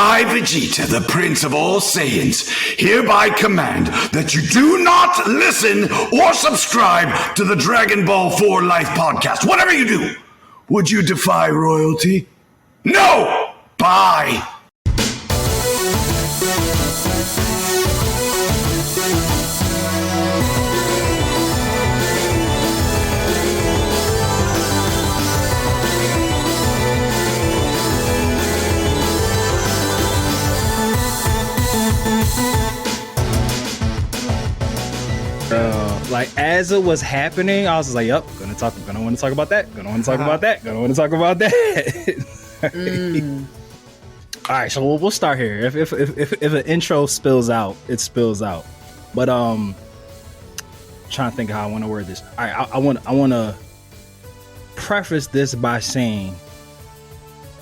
I, Vegeta, the Prince of all Saiyans, hereby command that you do not listen or subscribe to the Dragon Ball for Life podcast. Whatever you do, would you defy royalty? No! Bye! Like as it was happening, I was like, "Yep, gonna want to talk about that. Gonna want to talk about that. Gonna want to talk about that." All right, so we'll start here. If an intro spills out, it spills out. But trying to think how I want to word this. All right, I want to preface this by saying,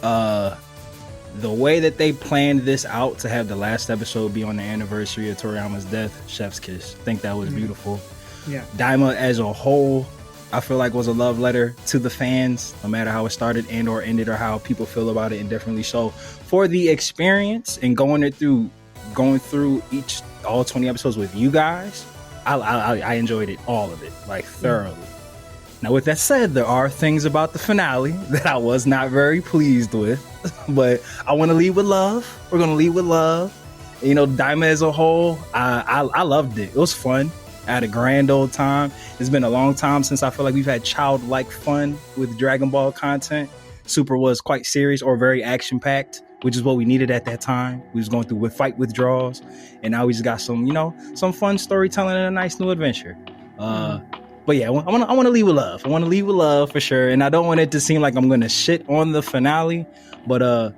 the way that they planned this out to have the last episode be on the anniversary of Toriyama's death, chef's kiss. I think that was beautiful. Yeah, Daima as a whole, I feel like was a love letter to the fans, no matter how it started and or ended or how people feel about it, and definitely so for the experience and going through all 20 episodes with you guys. I enjoyed it, all of it, like thoroughly. Now, with that said, there are things about the finale that I was not very pleased with, but I want to lead with love. We're going to lead with love. You know, Daima as a whole, I loved it. It was fun. I had a grand old time. It's been a long time since I feel like we've had childlike fun with Dragon Ball content. Super was quite serious or very action-packed, which is what we needed at that time. We was going through fight withdrawals, and now we just got some fun storytelling and a nice new adventure. But yeah, I want to lead with love. I want to lead with love for sure. And I don't want it to seem like I'm going to shit on the finale. But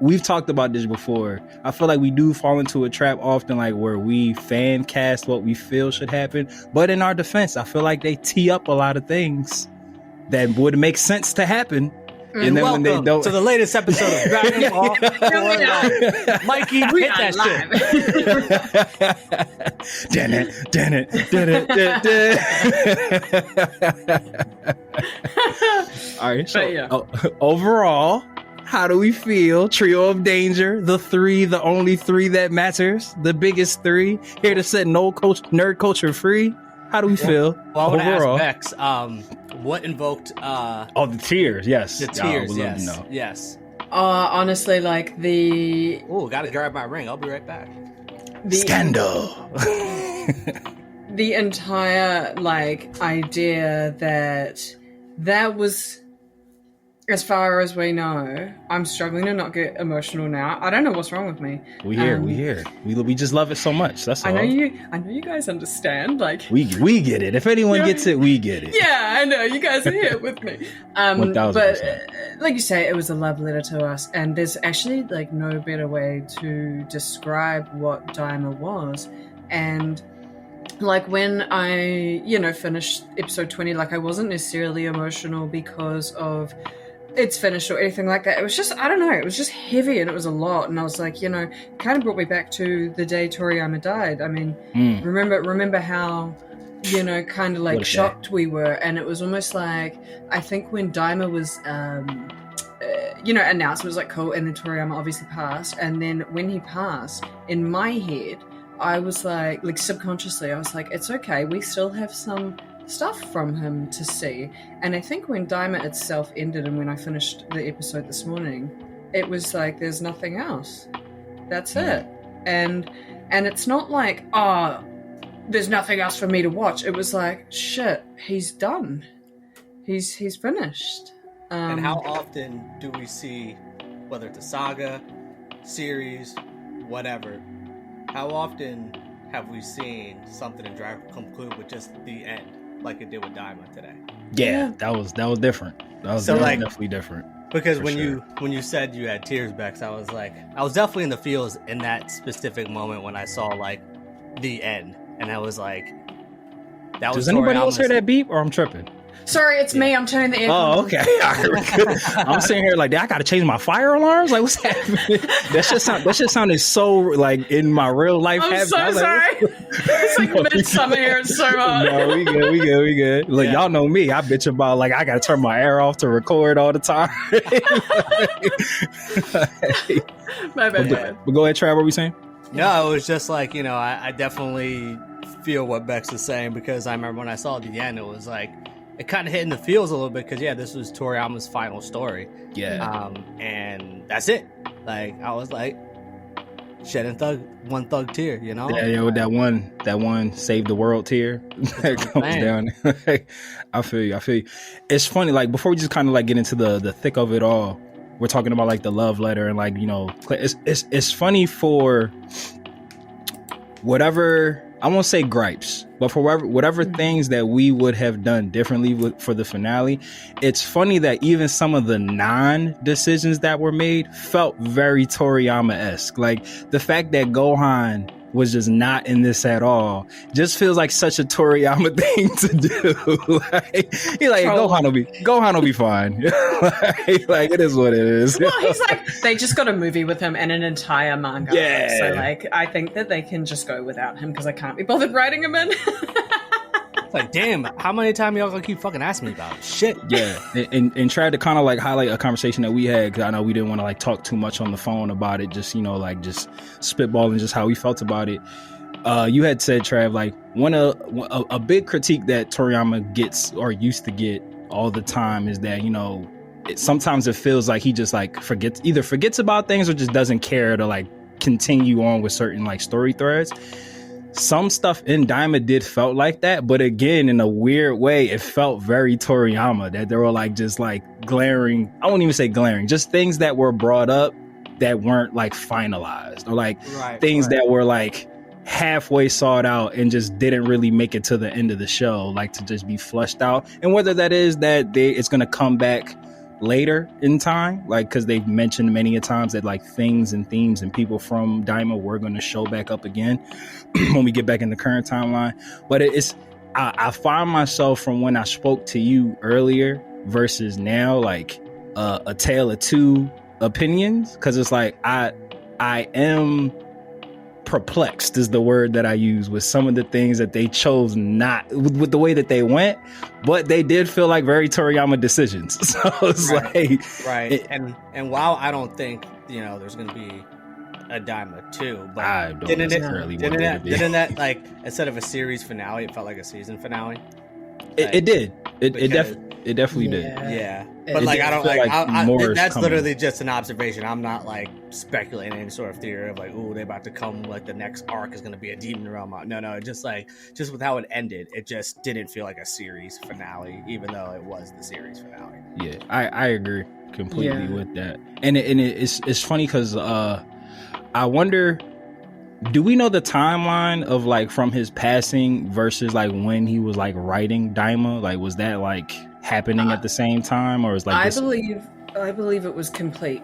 we've talked about this before. I feel like we do fall into a trap often, like where we fan cast what we feel should happen. But in our defense, I feel like they tee up a lot of things that would make sense to happen. And then welcome when they don't... to the latest episode of Dragon Ball. Mikey, hit that shit. Dun it. All right. So overall, how do we feel? Trio of Danger, the only three that matters, the biggest three, here to set nerd culture free. How do we feel? Well, I want to ask Becs, what invoked... the tears, yes. The tears, yes. Honestly, like the... Oh, gotta grab my ring. I'll be right back. Scandal! The entire, idea that was... As far as we know, I'm struggling to not get emotional now. I don't know what's wrong with me. We here. We just love it so much. That's all. I know you guys understand. We get it. If anyone gets it, we get it. Yeah, I know you guys are here with me. 1000%. But like you say, it was a love letter to us, and there's actually no better way to describe what Daima was. And when I finished episode 20, I wasn't necessarily emotional because of it's finished or anything like that. It was just, I don't know, it was just heavy and it was a lot. And I was like, it kind of brought me back to the day Toriyama died. I mean, remember how, kind of shocked we were. And it was almost like, I think when Daima was, announced, it was cool. And then Toriyama obviously passed. And then when he passed, in my head, I was subconsciously, I was like, it's okay. We still have some stuff from him to see. And I think when Daima itself ended and when I finished the episode this morning, it was there's nothing else. That's it. And it's not there's nothing else for me to watch. It was shit, he's done. He's finished. And how often do we see, whether it's a saga, series, whatever, how often have we seen something in Dragon conclude with just the end? Like it did with Daima today. Yeah, that was different. That was definitely different. Because when you said you had tears, Becs, I was definitely in the feels in that specific moment when I saw the end, and I was that was. Does anybody else hear that beep, or I'm tripping? Sorry, it's me. I'm turning the air. Oh, okay. I'm sitting here like, I gotta change my fire alarms. Like, what's happening? That shit sounded so like in my real life. I'm so sorry. It's like midsummer here. It's so hot. No, we good. Look, y'all know me. I bitch about like I gotta turn my air off to record all the time. My bad. But go ahead, Trav. What were we saying? No, it was just like, I definitely feel what Becs is saying, because I remember when I saw it at the end, it was like, it kind of hit in the feels a little bit, because this was Toriyama's final story. Yeah. And that's it. Like, I was like, shedding one thug tear, Yeah, with that one save the world tear that comes down. I feel you. It's funny, like, before we just kind of like get into the thick of it all, we're talking about like the love letter and like, it's funny for whatever, I won't say gripes, but for whatever things that we would have done differently for the finale. It's funny that even some of the non-decisions that were made felt very Toriyama-esque. Like the fact that Gohan was just not in this at all just feels like such a Toriyama thing to do. Like, he's like, Gohan will be fine. like it is what it is. Well, he's like, they just got a movie with him and an entire manga. Yeah. So like, I think that they can just go without him because I can't be bothered writing him in. It's like, damn, how many times y'all gonna keep fucking asking me about it? Shit. Yeah, and tried to kind of like highlight a conversation that we had, because I know we didn't want to like talk too much on the phone about it, just like just spitballing just how we felt about it. You had said, Trav, like a big critique that Toriyama gets or used to get all the time is that sometimes it feels like he just like forgets about things or just doesn't care to like continue on with certain like story threads. Some stuff in Daima did felt like that, but again, in a weird way, it felt very Toriyama, that there were like just like glaring, I won't even say glaring, just things that were brought up that weren't like finalized, or like things that were like halfway sought out and just didn't really make it to the end of the show, like to just be flushed out. And whether that is that it's going to come back later in time, like because they've mentioned many a times that like things and themes and people from Daima were going to show back up again when we get back in the current timeline. But I find myself, from when I spoke to you earlier versus now, like a tale of two opinions, because it's like I am perplexed is the word that I use with some of the things that they chose not with the way that they went, but they did feel like very Toriyama decisions. So it's and while I don't think there's gonna be a Daima 2, but I don't necessarily want it to be. Didn't that, like, instead of a series finale, it felt like a season finale? It did. It definitely did. Yeah. But like, I don't like that's literally just an observation. I'm not like speculating any sort of theory of like, ooh, they're about to come, like the next arc is going to be a Demon Realm. No, just with how it ended, it just didn't feel like a series finale, even though it was the series finale. Yeah, I agree completely with that. And it's funny because I wonder, do we know the timeline of like from his passing versus like when he was like writing Daima? Like, was that like happening at the same time, or is like I believe it was complete,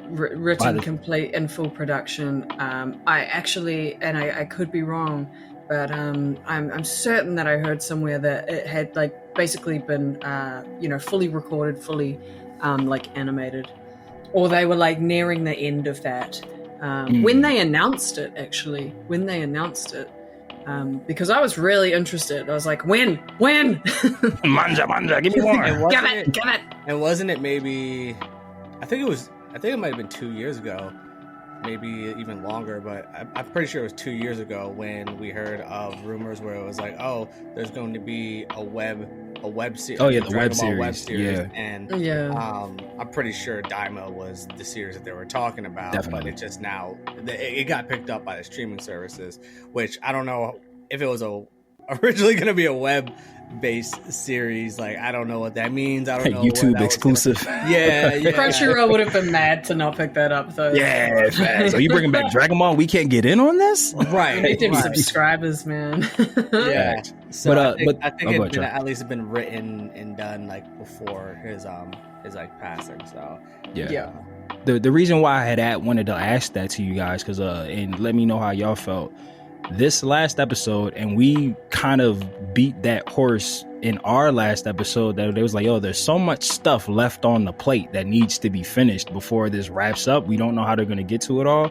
written complete in full production. I actually, and I could be wrong, but I'm certain that I heard somewhere that it had like basically been fully recorded, fully like animated, or they were like nearing the end of that. When they announced it, because I was really interested. I was like, when? Manja, give me more. Give it. And wasn't it maybe, I think it might have been 2 years ago, maybe even longer, but I'm pretty sure it was 2 years ago when we heard of rumors where it was like, oh, there's going to be a web series. Oh yeah, the web series. Yeah. And I'm pretty sure Daima was the series that they were talking about. Definitely. But it just now it got picked up by the streaming services, which I don't know if it was originally going to be a web-based series. Like, I don't know what that means. I don't know. YouTube exclusive. Yeah. Crunchyroll would have been mad to not pick that up, though. Yeah, so you bringing back DragonBall? We can't get in on this, right? They did subscribers, man. Yeah. So I think it at least been written and done like before his like passing. So yeah. The reason why I had wanted to ask that to you guys, because and let me know how y'all felt this last episode, and we kind of beat that horse in our last episode that they was like, yo, there's so much stuff left on the plate that needs to be finished before this wraps up. We don't know how they're going to get to it all.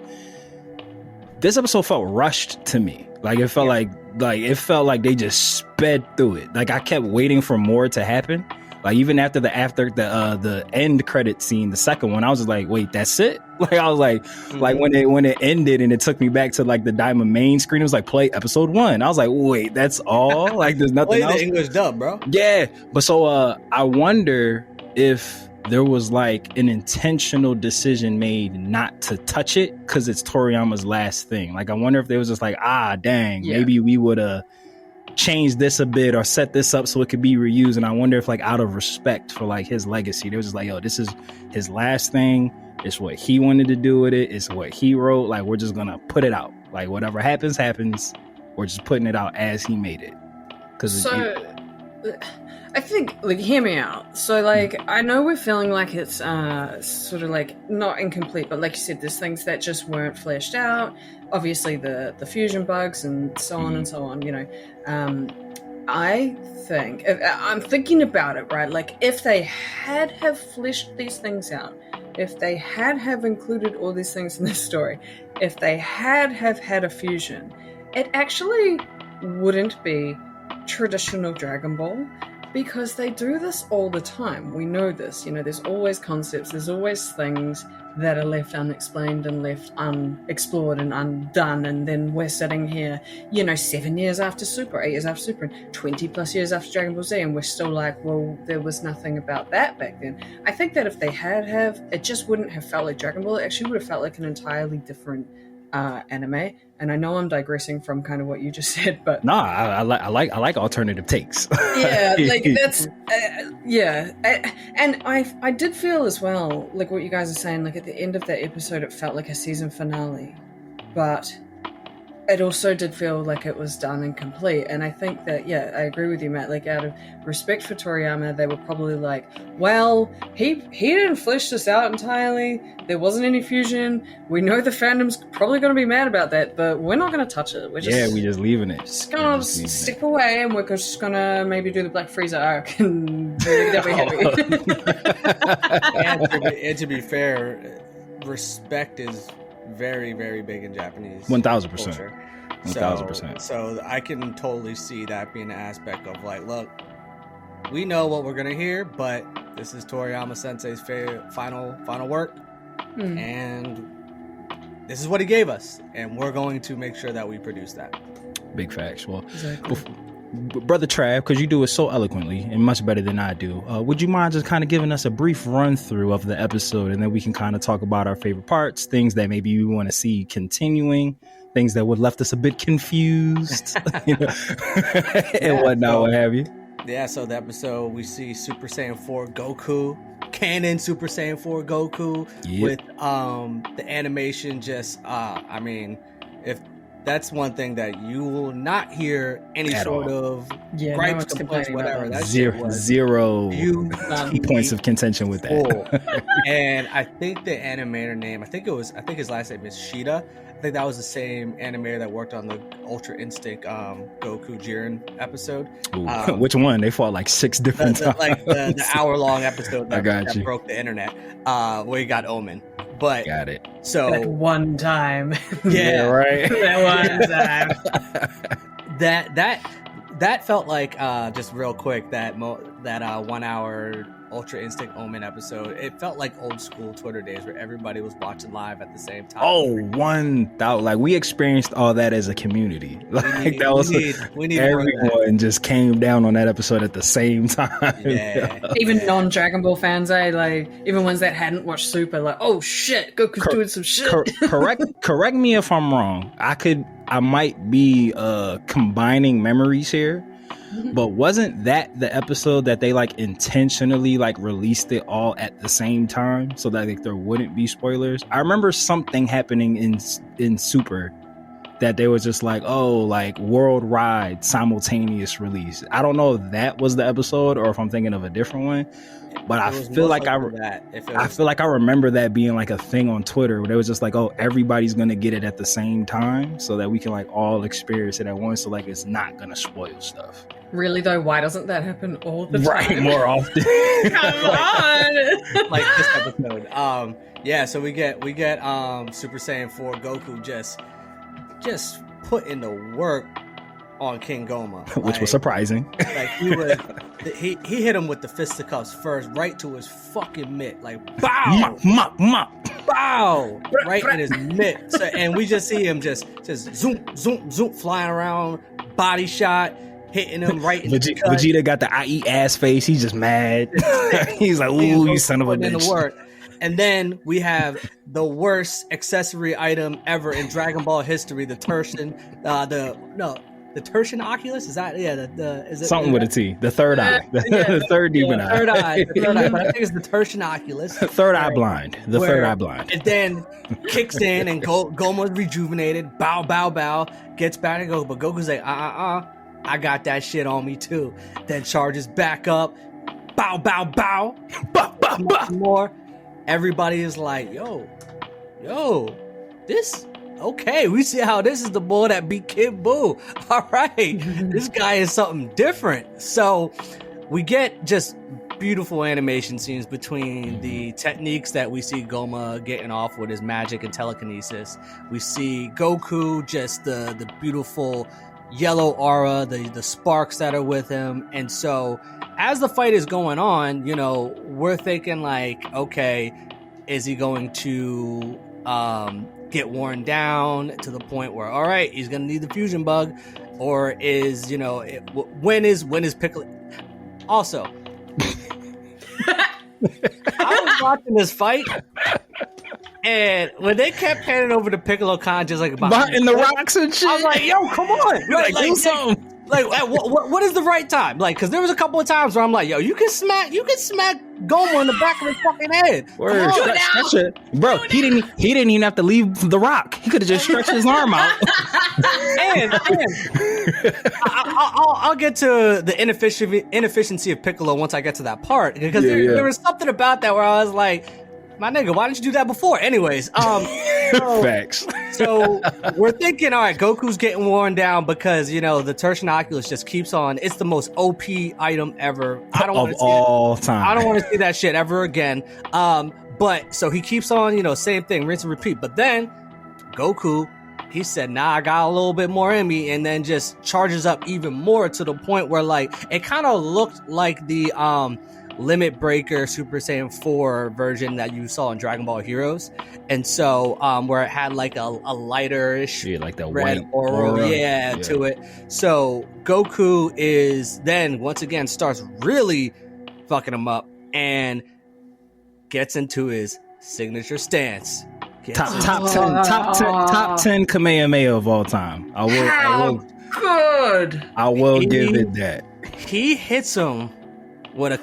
This episode felt rushed to me. Like it felt like it felt like they just sped through it. Like I kept waiting for more to happen. Like even after the end credit scene, the second one, I was just like, wait, that's it? Like I was like, like when it ended and it took me back to like the Daima main screen, it was like play episode 1. I was like, wait, that's all? Like there's nothing else. The English dub, bro. Yeah, but so I wonder if there was like an intentional decision made not to touch it because it's Toriyama's last thing. Like I wonder if they was just like, dang, maybe we would have change this a bit or set this up so it could be reused. And I wonder if like out of respect for like his legacy, they was just like, yo, this is his last thing. It's what he wanted to do with it. It's what he wrote. Like we're just gonna put it out. Like whatever happens. We're just putting it out as he made it. I think, like, hear me out. So, like, I know we're feeling like it's sort of like not incomplete, but like you said, there's things that just weren't fleshed out. Obviously, the fusion bugs and so on and so on. You know, I think I'm thinking about it, right? Like, if they had have fleshed these things out, if they had have included all these things in the story, if they had have had a fusion, it actually wouldn't be traditional Dragon Ball. Because they do this all the time. We know this. You know, there's always concepts. There's always things that are left unexplained and left unexplored and undone. And then we're sitting here, you know, 7 years after Super, 8 years after Super, and 20 plus years after Dragon Ball Z. And we're still like, well, there was nothing about that back then. I think that if they had it just wouldn't have felt like Dragon Ball. It actually would have felt like an entirely different anime. And I know I'm digressing from kind of what you just said, but I like alternative takes. Yeah, like that's and I did feel as well, like what you guys are saying, like at the end of that episode it felt like a season finale, but it also did feel like it was done and complete. And I think that, I agree with you, Matt, like out of respect for Toriyama, they were probably like, well, he didn't flesh this out entirely, there wasn't any fusion, we know the fandom's probably going to be mad about that, but we're not going to touch it. We're just leaving it. Just going to step away, and we're just going to maybe do the Black Frieza arc, and they'll be happy. and to be fair, respect is very, very big in Japanese 1000%. culture. 1000%. So I can totally see that being an aspect of like, look, we know what we're gonna hear, but this is Toriyama Sensei's final work, and this is what he gave us, and we're going to make sure that we produce that. Big facts. Well, exactly. Brother Trav, because you do it so eloquently and much better than I do, would you mind just kind of giving us a brief run through of the episode, and then we can kind of talk about our favorite parts, things that maybe we want to see continuing, things that would left us a bit confused, and whatnot, what have you. Yeah, so the episode, we see Super Saiyan 4 Goku, canon Super Saiyan 4 Goku, with the animation just, I mean, if that's one thing that you will not hear any At sort all. of gripes, complaints, whatever. That zero key points of contention with that. And I think the animator name, I think his last name is Shida. I think that was the same animator that worked on the Ultra Instinct Goku Jiren episode. Which one? They fought like 6 different times. Like the hour-long episode that you. broke the internet, where you got Omen. But got it. So that one time, yeah, right. That one time. that felt like just real quick that 1 hour Ultra Instinct Omen episode. It felt like old school Twitter days where everybody was watching live at the same time. Oh, 1,000! Like we experienced all that as a community. Like we need everyone just came down on that episode at the same time. Yeah. Even non-Dragon Ball fans, like even ones that hadn't watched Super, like, oh shit, Goku's doing some shit. Correct me if I'm wrong. I might be combining memories here. But wasn't that the episode that they like intentionally like released it all at the same time so that like there wouldn't be spoilers? I remember something happening in Super that they were just like, oh, like worldwide simultaneous release. I don't know if that was the episode or if I'm thinking of a different one, but I feel like I remember that being like a thing on Twitter where they was just like, oh, everybody's gonna get it at the same time so that we can like all experience it at once, so like it's not gonna spoil stuff. Really though, why doesn't that happen all the time? Right, more often. Come on. Like this episode. Yeah, so we get Super Saiyan 4 Goku just put in the work on King Goma, which was surprising. Like he hit him with the fisticuffs first, right to his fucking mitt, like bow, bow, right in his mitt. So, and we just see him just zoom, zoom, zoom, flying around, body shot, hitting him right in the gut. Vegeta got the I eat ass face. He's just mad. He's like, ooh, you son of a bitch. And then we have the worst accessory item ever in Dragon Ball history, the Tertian, the Tertian Oculus? Is that, is it something with a T? The third eye. The third demon eye. The third eye, but I think it's the Tertian Oculus. Third eye blind. The third eye blind. And then kicks in and Goma's rejuvenated, bow, gets back and goes, but Goku's like, I got that shit on me too. Then charges back up, bow, more. Everybody is like, yo, this, okay, we see how this is the boy that beat Kid Buu. All right, this guy is something different. So we get just beautiful animation scenes between the techniques that we see Goma getting off with his magic and telekinesis. We see Goku, just the beautiful yellow aura, the sparks that are with him. And so as the fight is going on, we're thinking like, okay, is he going to get worn down to the point where, all right, he's going to need the fusion bug, or is, when is Piccolo? Also, I was watching this fight, and when they kept panning over to Piccolo Khan, just like about in the rocks and shit, I was like, yo, come on, like do something. Like, what is the right time? Like, because there was a couple of times where I'm like, yo, you can smack Goma in the back of his fucking head. Word. Bro, he didn't even have to leave the rock. He could have just stretched his arm out. and I'll get to the inefficiency of Piccolo once I get to that part, because there was something about that where I was like, my nigga, why didn't you do that before? Anyways, facts. So we're thinking, all right, Goku's getting worn down because, the Tertian Oculus just keeps on. It's the most OP item ever. I don't want to see all time. I don't want to see that shit ever again. But so he keeps on, same thing, rinse and repeat. But then Goku, he said, nah, I got a little bit more in me, and then just charges up even more to the point where, like, it kind of looked like the Limit Breaker Super Saiyan 4 version that you saw in Dragon Ball Heroes. And so where it had like a lighter-ish like that red white aura to it. So Goku is then once again starts really fucking him up and gets into his signature stance. Top 10 Kamehameha of all time. I will give it that. He hits him with a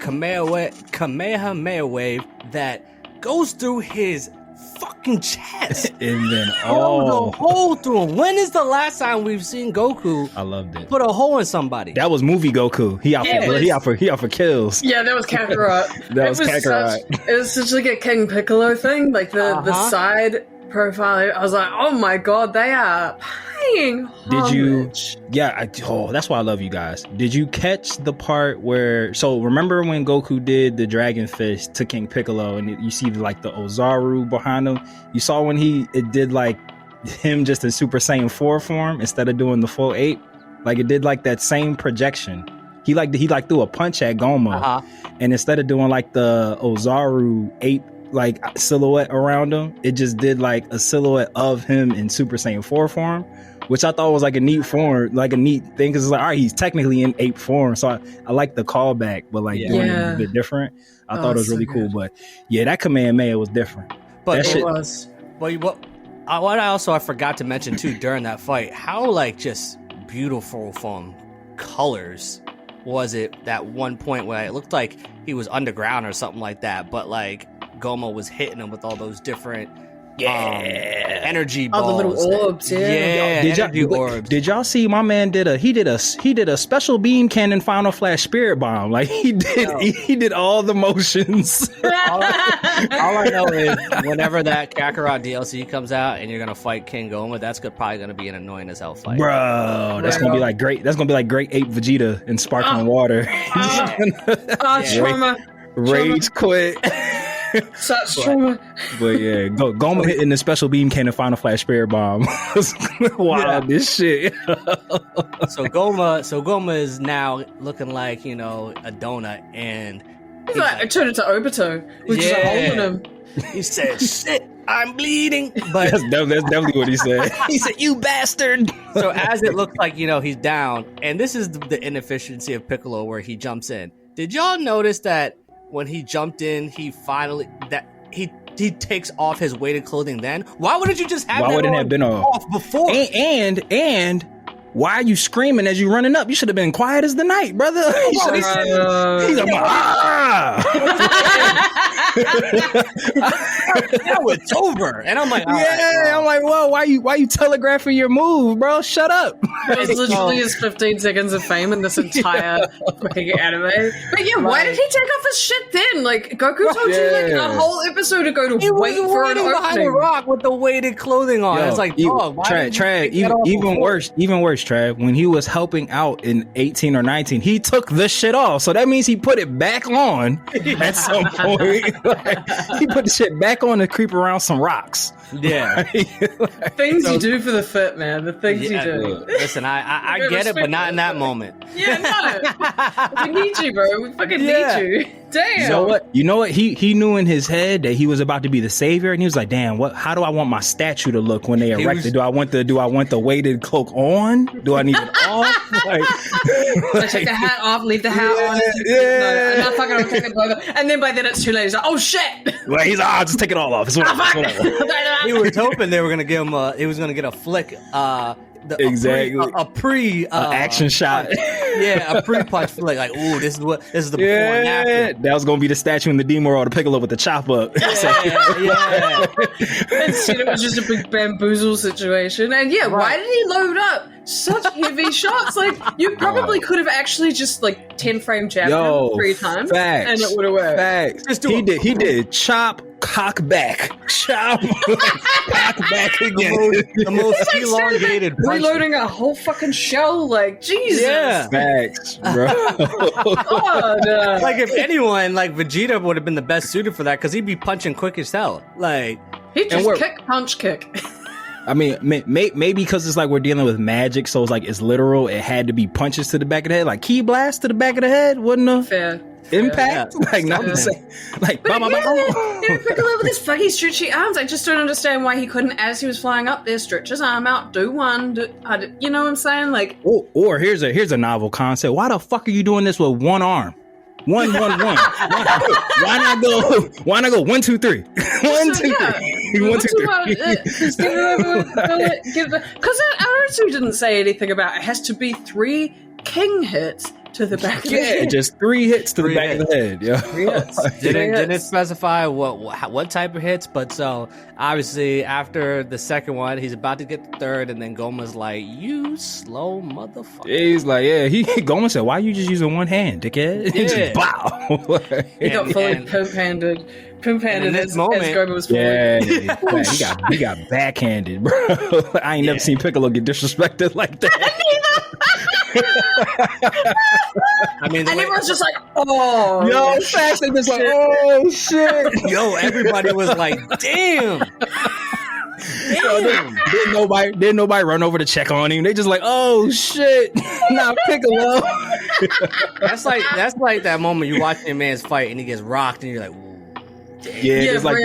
Kamehameha wave that goes through his fucking chest. And then a hole through him. When is the last time we've seen Goku? I loved it. Put a hole in somebody. That was movie Goku. He out for kills. Yeah, that was Kakarot. It was such like a King Piccolo thing, like the side profile. I was like, oh my god, they are paying homage. That's why I love you guys. Did you catch the part where, so remember when Goku did the Dragon Fist to King Piccolo and you see like the Ozaru behind him? You saw when it did like him just in Super Saiyan 4 form instead of doing the full ape? Like it did like that same projection. He threw a punch at Goma, and instead of doing like the Ozaru ape like silhouette around him, it just did like a silhouette of him in Super Saiyan 4 form, which I thought was like a neat form, like a neat thing, because it's like, all right, he's technically in ape form, so I like the callback, but like doing it a bit different. I thought it was really cool, but yeah, that Kamehameha was different. But that was. But what I forgot to mention too during that fight, how like just beautiful from colors was it that one point where it looked like he was underground or something like that, but like Goma was hitting him with all those different energy balls. Oh, the little orbs, yeah. Did y'all see my man did a special beam cannon Final Flash Spirit Bomb? Like he did all the motions. All I know is whenever that Kakarot DLC comes out and you're gonna fight King Goma, that's probably gonna be an annoying as hell fight. Bro, that's gonna be like great. That's gonna be like great ape Vegeta in sparkling water. Trauma. Rage quit. Such trauma. But yeah, Goma hitting the special beam cannon Final Flash Spirit Bomb. Wow, this shit. So Goma is now looking like, a donut, and he's like, I turned into Obito, which is a hole in him. He said, "Shit, I'm bleeding." But that's definitely what he said. He said, "You bastard." So as it looks like, he's down, and this is the inefficiency of Piccolo where he jumps in. Did y'all notice that when he jumped in, he takes off his weighted clothing then? Why wouldn't you just have Why that wouldn't it have been off before? And why are you screaming as you running up? You should have been quiet as the night, brother. He's like, now it's over. And I'm like, I'm like, whoa, why you telegraphing your move, bro? Shut up. It was literally his 15 seconds of fame in this entire fucking anime. But yeah, why did he take off his shit then? Like, Goku told you like a whole episode ago to wait for an opening. Behind a rock with the weighted clothing on. It's like, Trav, even worse, Trav, when he was helping out in 18 or 19, he took the shit off. So that means he put it back on at some point. Like, he put the shit back on to creep around some rocks. Yeah. Things you do for the fit, man. The things you do. Listen, I get it, but not in that moment. Yeah, no. We need you, bro. We fucking need you. Damn. You know what? He knew in his head that he was about to be the savior, and he was like, "Damn, how do I want my statue to look when they erect it? Do I want the weighted cloak on? Do I need it off? Like, I take the hat off, leave the hat on. No, I'm not fucking gonna take it over. And then by then it's too late. He's like, "Oh shit!" Like he's I'll just take it all off. It's whatever. He was hoping they were gonna give him he was gonna get a flick. Exactly. A pre action shot. Yeah, a pre-punch flick. Like, ooh, this is the before and after. That was gonna be the statue in the Demon or the Piccolo with the chop up. Yeah. Instead, it was just a big bamboozle situation. And why did he load up such heavy shots? Like, you probably could have actually just 10-frame jabbed him 3 times, facts, and it would have worked. Facts. He did chop. Cock back, chop, cock back again. The most elongated. Reloading a whole fucking shell, like Jesus. Yeah, facts, bro. God, like if anyone, like Vegeta would have been the best suited for that because he'd be punching quick as hell. Like he'd just punch kick. I mean, maybe because it's like we're dealing with magic, so it's literal. It had to be punches to the back of the head, like key blast to the back of the head, wouldn't it? Fair. Impact? Yeah. Like, not the same. Like, Piccolo with his fucking stretchy arms. I just don't understand why he couldn't, as he was flying up there, stretch his arm out, do one. You know what I'm saying? Like, or here's a novel concept. Why the fuck are you doing this with one arm? One. Why not go 1, 2, 3? 1, 2, 3. 1, 2, 3. Because Naruto didn't say anything about it has to be 3 king hits to the back of the head. Just 3 hits to the back of the head. Yeah. Didn't specify what type of hits, but so obviously after the second one, he's about to get the third, and then Goma's like, "You slow motherfucker." Yeah, he's like, Goma said, "Why are you just using one hand, dickhead?" Yeah. Just bow. He got fully pimp-handed. Pimp-handed as Goma was falling. Yeah, he got backhanded, bro. I ain't never seen Piccolo get disrespected like that. I mean, and everyone's just like, "Oh, yo, fast!" They just like, "Oh shit!" Yo, everybody was like, "Damn!" Didn't nobody run over to check on him. They just like, "Oh shit!" Now Piccolo. That's like that moment you watch a man's fight and he gets rocked and you're like, yeah, it's like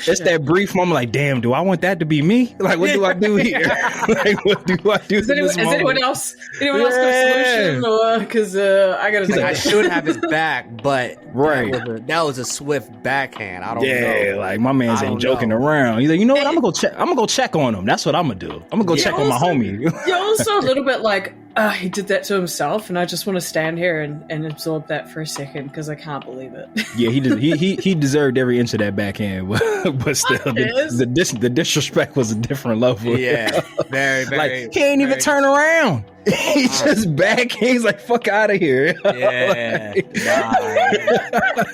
it's that brief moment. Like, damn, do I want that to be me? Like, what do I do here? Like, what do I do? Is anyone else got a solution? Or because I gotta say, I should have his back, but that was a swift backhand. I don't know. Yeah, like my man's ain't joking around. He's like, you know what? I'm gonna go check on him. That's what I'm gonna do. I'm gonna go check on my homie. You're also a little bit like, he did that to himself, and I just want to stand here and absorb that for a second because I can't believe it. Yeah, he deserved every inch of that backhand, but still, the disrespect was a different level. Yeah, very, very. Like, he ain't even turn around. He just backhand. He's like, fuck out of here. Yeah,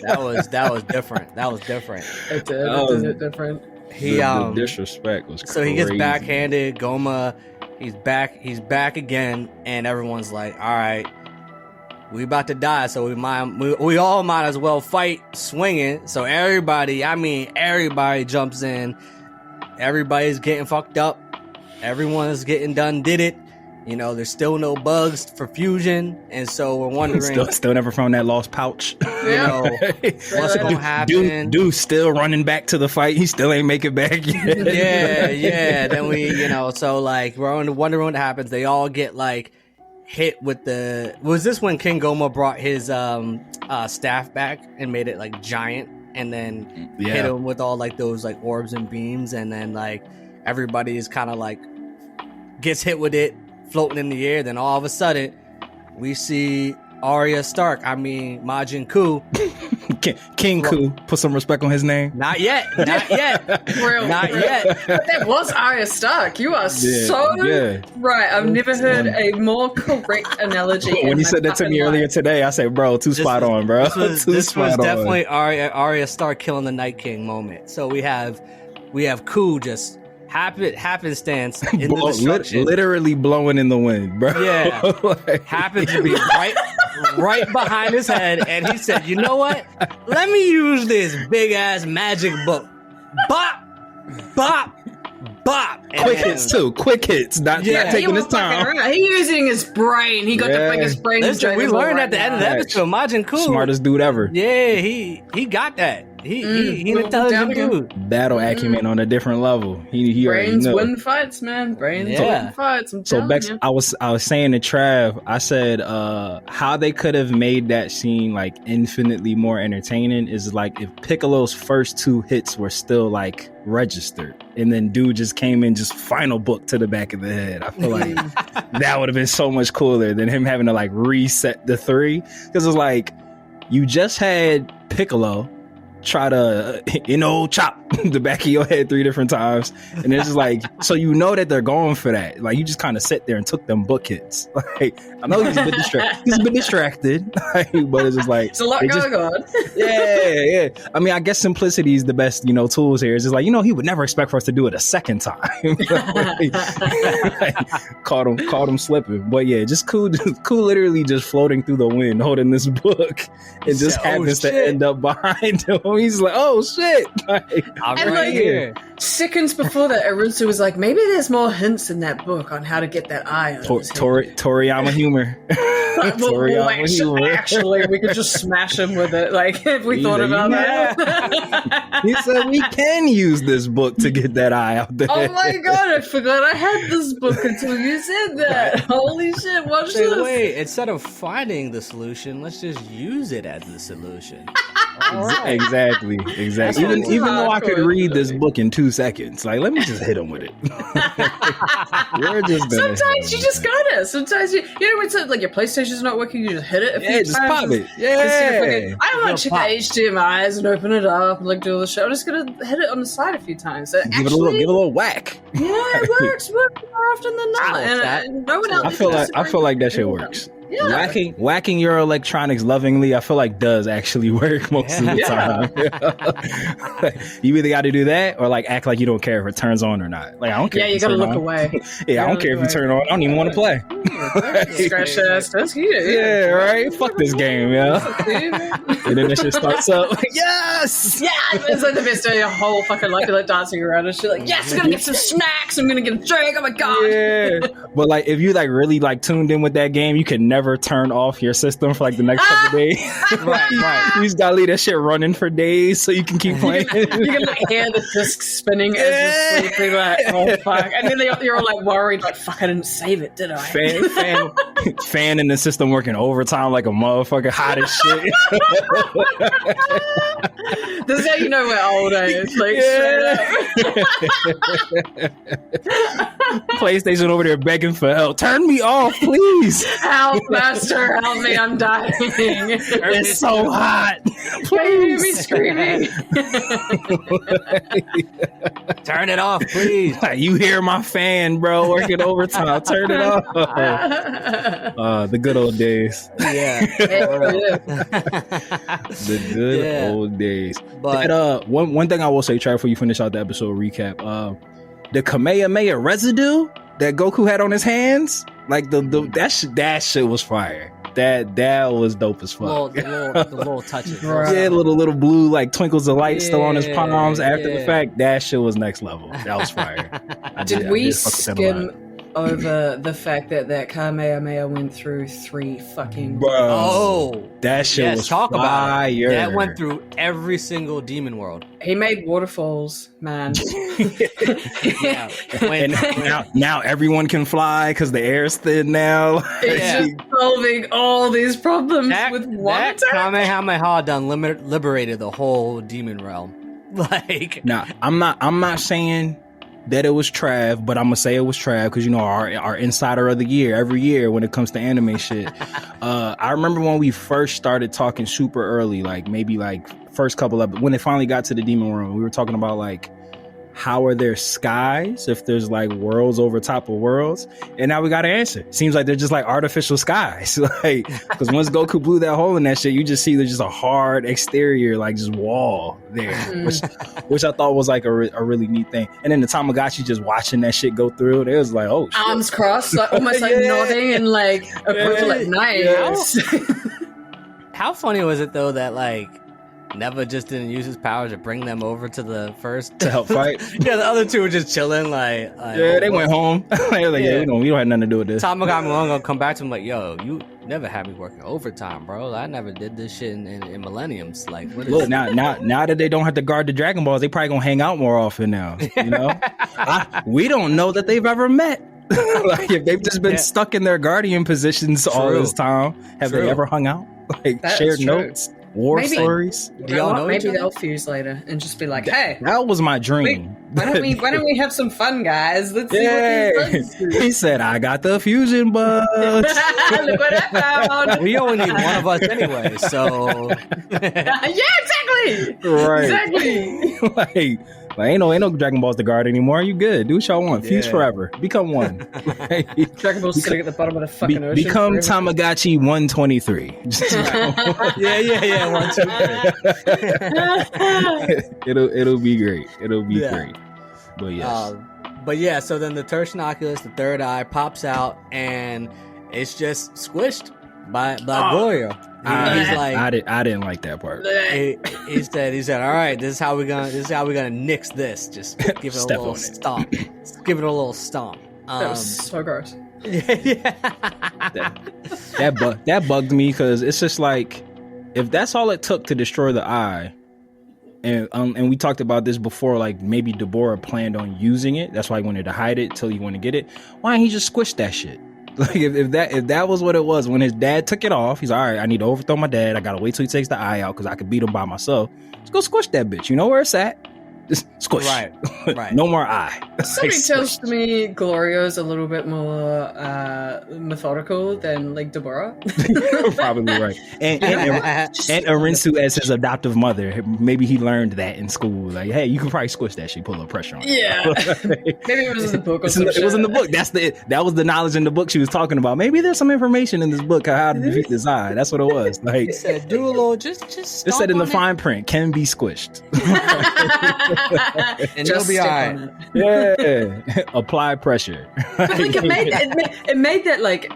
that was different. That was different. It did different. The disrespect was crazy. So he gets backhanded. Goma, he's back again, and everyone's like, all right, we about to die, so we all might as well fight swinging. So everybody jumps in. Everybody's getting fucked up. Everyone's getting done, did it. You know, there's still no bugs for fusion, and so we're wondering. Still never found that lost pouch. You know, what's gonna happen? Dude, still running back to the fight. He still ain't make it back yet. Yeah. Then so like we're wondering what happens. They all get like hit with the. Was this when King Goma brought his staff back and made it like giant, and then hit him with all like those like orbs and beams, and then like everybody is kind of like gets hit with it, floating in the air. Then all of a sudden, we see Arya Stark. I mean, Majin Ku. King Ku. Put some respect on his name. Not yet. Not yet. Not yet. But that was Arya Stark. You are so right. I've never heard a more correct analogy. When you said that to me earlier today, I said, bro, spot on, bro. This was definitely Arya Stark killing the Night King moment. So we have Ku just happenstance in the destruction. Literally blowing in the wind, bro. Yeah. Like, happened to be right behind his head, and he said, you know what? Let me use this big ass magic book. Bop, bop, bop. And quick hits too. Quick hits. Not taking his time. He's using his brain. He got the biggest brain. Listen, we learned at the end of the episode, Majin Ku, smartest dude ever. Yeah, he got that. He an intelligent dude. Battle acumen on a different level. He brains win fights, man. Brains win fights. So Becs, I was saying to Trav, I said how they could have made that scene like infinitely more entertaining is like if Piccolo's first two hits were still like registered, and then dude just came in just final book to the back of the head. I feel like that would have been so much cooler than him having to like reset the three, because it's like you just had Piccolo try to chop the back of your head 3 different times, and it's just like, so you know that they're going for that. Like, you just kind of sat there and took them book hits. Like, I know he's a bit distracted, but it's just like it's a lot going on. Yeah. I mean, I guess simplicity is the best tools here. It's just like, he would never expect for us to do it a second time. Caught him slipping. But yeah, just cool literally just floating through the wind holding this book, and just happens to end up behind him. He's like, oh shit. I'm right here. Seconds before that, Arusu was like, maybe there's more hints in that book on how to get that eye on his head. Toriyama humor. Actually, we could just smash him with it. Like, if we thought about that. He said we can use this book to get that eye out there. Oh my god, I forgot I had this book until you said that. Holy shit, watch this. Wait, instead of finding the solution, let's just use it as the solution. Right. Exactly. Even though I could read this book in 2 seconds, like, let me just hit him with it. Sometimes you just got it. Sometimes when it's like your PlayStation's not working, you just hit it. Just pop it. Yeah. I don't want to check the HDMI's and open it up and like do all the shit. I'm just gonna hit it on the side a few times. Give it a little whack. Yeah, it works more often than not. And no one else. I feel like that shit works. Yeah. Whacking your electronics lovingly, I feel like does actually work most of the time. You either got to do that or like act like you don't care if it turns on or not. Like, I don't care. Yeah, you got to look away. I don't care if you turn on. I don't even want to play. Scratch that. Yeah, right. Fuck this game, yeah. And then that shit starts up. Yes. Yeah, it's like the best day. Your whole fucking life, you're like dancing around and shit. Like, yes, I'm gonna get some snacks. I'm gonna get a drink. Oh my god. Yeah. But like, if you like really like tuned in with that game, you can never turn off your system for like the next couple days. Right. You just gotta leave that shit running for days so you can keep playing. You can like hear the disc spinning as you're sleeping. Like, oh fuck! And then you're all like worried, like, fuck, I didn't save it, did I? Fan in the system working overtime like a motherfucker, hot as shit. This is how you know we're old, eh? It's like straight up. PlayStation over there begging for help. Turn me off, please. Help, master, help me, I'm dying. It's so hot. Can you hear me screaming? Turn it off, please. You hear my fan, bro, working overtime. Turn it off. The good old days. Yeah. The good old days. But one thing I will say, try before you finish out the episode recap, the Kamehameha residue that Goku had on his hands, like that shit was fire. That was dope as fuck. The little touches. Yeah, little blue like twinkles of light still on his palms after the fact. That shit was next level. That was fire. Did we skim over the fact that Kamehameha went through 3 fucking... Bro, oh, that shit was talk fire. About it. That went through every single demon world. He made waterfalls, man. Yeah. And now everyone can fly because the air's thin now. It's just solving all these problems with one that Kamehameha done liberated the whole demon realm. Like, now I'm not saying that it was Trav, but I'm gonna say it was Trav because you know our insider of the year every year when it comes to anime shit. I remember when we first started talking super early, like maybe like first couple of when it finally got to the demon world, we were talking about like how are there skies if there's like worlds over top of worlds, and now we got an answer. Seems like they're just like artificial skies, like because once Goku blew that hole in that shit, you just see there's just a hard exterior like just wall there, which I thought was like a really neat thing. And then the Tamagotchi just watching that shit go through, it was like, oh shit. Arms crossed, like, almost like nodding and like approval at night. How funny was it though that like Neva just didn't use his powers to bring them over to the first to help fight? Yeah, the other two were just chilling. Like they went home. They were like, we don't have nothing to do with this. Tamagotchi gonna come back to him like, yo, you never had me working overtime, bro. I never did this shit in millenniums. Like, what is look now that they don't have to guard the Dragon Balls, they probably gonna hang out more often now. You know, we don't know that they've ever met. Like if they've just been stuck in their guardian positions all this time, have they ever hung out? Like shared notes, war stories. Maybe they'll fuse later and just be like, "Hey, that was my dream. Why don't we have some fun, guys? Let's see what these bugs do." He said, "I got the fusion bugs." Look what I found. We only need one of us anyway, so yeah, exactly. Right, exactly. Like ain't no Dragon Balls to guard anymore. You good? Do what y'all want. Fuse forever. Become one. Dragon Ball's sitting at the bottom of the fucking ocean. Become Tamagotchi 123. yeah. 123. It'll be great. It'll be great. But yes. But yeah. So then the Tertianoculus, the third eye, pops out and it's just squished by Gloria. He's like, I didn't like that part. He said, all right, this is how we're gonna nix this. Just give it a little stomp. Give it a little stomp. That was so gross. That bugged me because it's just like if that's all it took to destroy the eye, and we talked about this before, like maybe Deborah planned on using it. That's why he wanted to hide it till he wanted to get it. Why didn't he just squish that shit? Like if that was what it was, when his dad took it off, he's all right. I need to overthrow my dad. I gotta wait till he takes the eye out because I could beat him by myself. Just go squish that bitch. You know where it's at. Just squish. Right. No more eye. Somebody tells me Glorio's a little bit more methodical than like Deborah. Probably right. And Arinsu as his adoptive mother, maybe he learned that in school. Like, hey, you can probably squish that shit, put a little pressure on it. Yeah. Maybe it was in the book. It was in the book. That was the knowledge in the book she was talking about. Maybe there's some information in this book on how to defeat this eye. That's what it was. Like, he said, do a little, just. It said in the fine print, can be squished. And you'll be all right. Yeah. Apply pressure. But like it made that like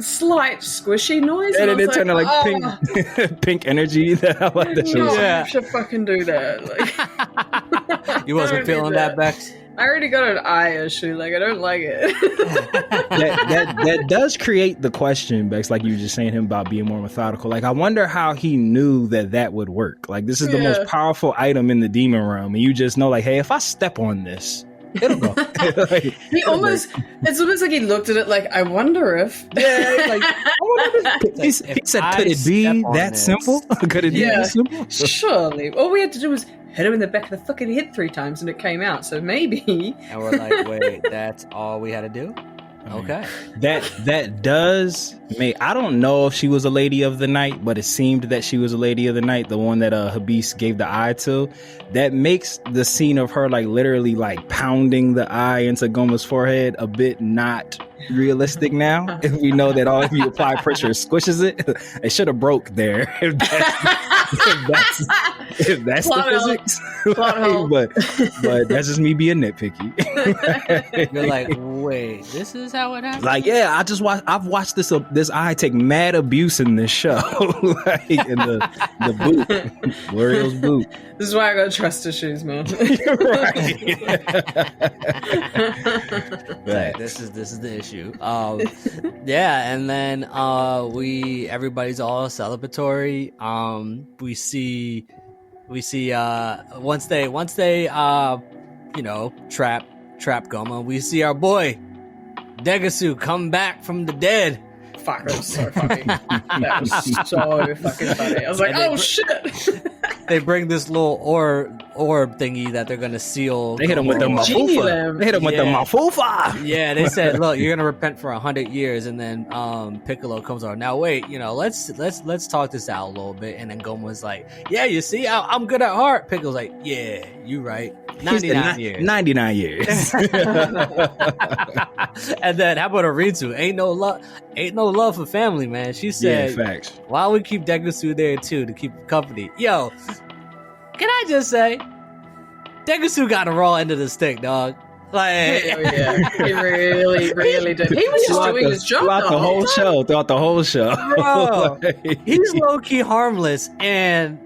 slight squishy noise. And it turned to like pink energy. I like that shit. You should fucking do that. Like, you wasn't feeling that, Becs? I already got an eye issue. Like, I don't like it. that does create the question, Bex, like you were just saying him about being more methodical. Like, I wonder how he knew that would work. Like, this is the most powerful item in the demon realm. And you just know, like, hey, if I step on this, It'll go. Like, He almost, it's almost like he looked at it like, I wonder if. yeah, like, he said, could it be that simple? Could it be that simple? Surely. All we had to do was hit him in the back of the fucking head 3 times and it came out. So maybe. And we're like, wait, that's all we had to do? Okay. That does make, I don't know if she was a lady of the night, but it seemed that she was a lady of the night, the one that Habis gave the eye to. That makes the scene of her like literally like pounding the eye into Goma's forehead a bit not realistic now. If we know that if you apply pressure, it squishes it. It should have broke there. If that's the physics. But that's just me being nitpicky. You're like, wait, this is how it happens? Like, yeah, I've watched this eye take mad abuse in this show. Like in the boot. L'Oreal's boot. This is why I got trust issues, man. Right. This is the issue. Yeah, and then everybody's all celebratory. We see once they trap Goma, we see our boy Degasu come back from the dead. Fuck, that was so funny. That was so fucking funny. I was like, oh shit. They bring this little orb thingy that they're gonna seal. They hit him with the mafufa. They hit him with the mafufa. Yeah, they said, look, you're gonna repent for 100 years, and then Piccolo comes on. Now wait, let's talk this out a little bit. And then Goma was like, yeah, you see, I'm good at heart. Piccolo's like, yeah, you right. 99 years. 99 years. And then how about Aritsu? Ain't no love for family, man. She said, yeah, facts. Why don't we keep Degasu there too to keep company? Yo, can I just say, Degasu got a raw end of the stick, dog. Like, yeah, he really, really did. He was just doing his job throughout the whole show. Bro, he's low key harmless, and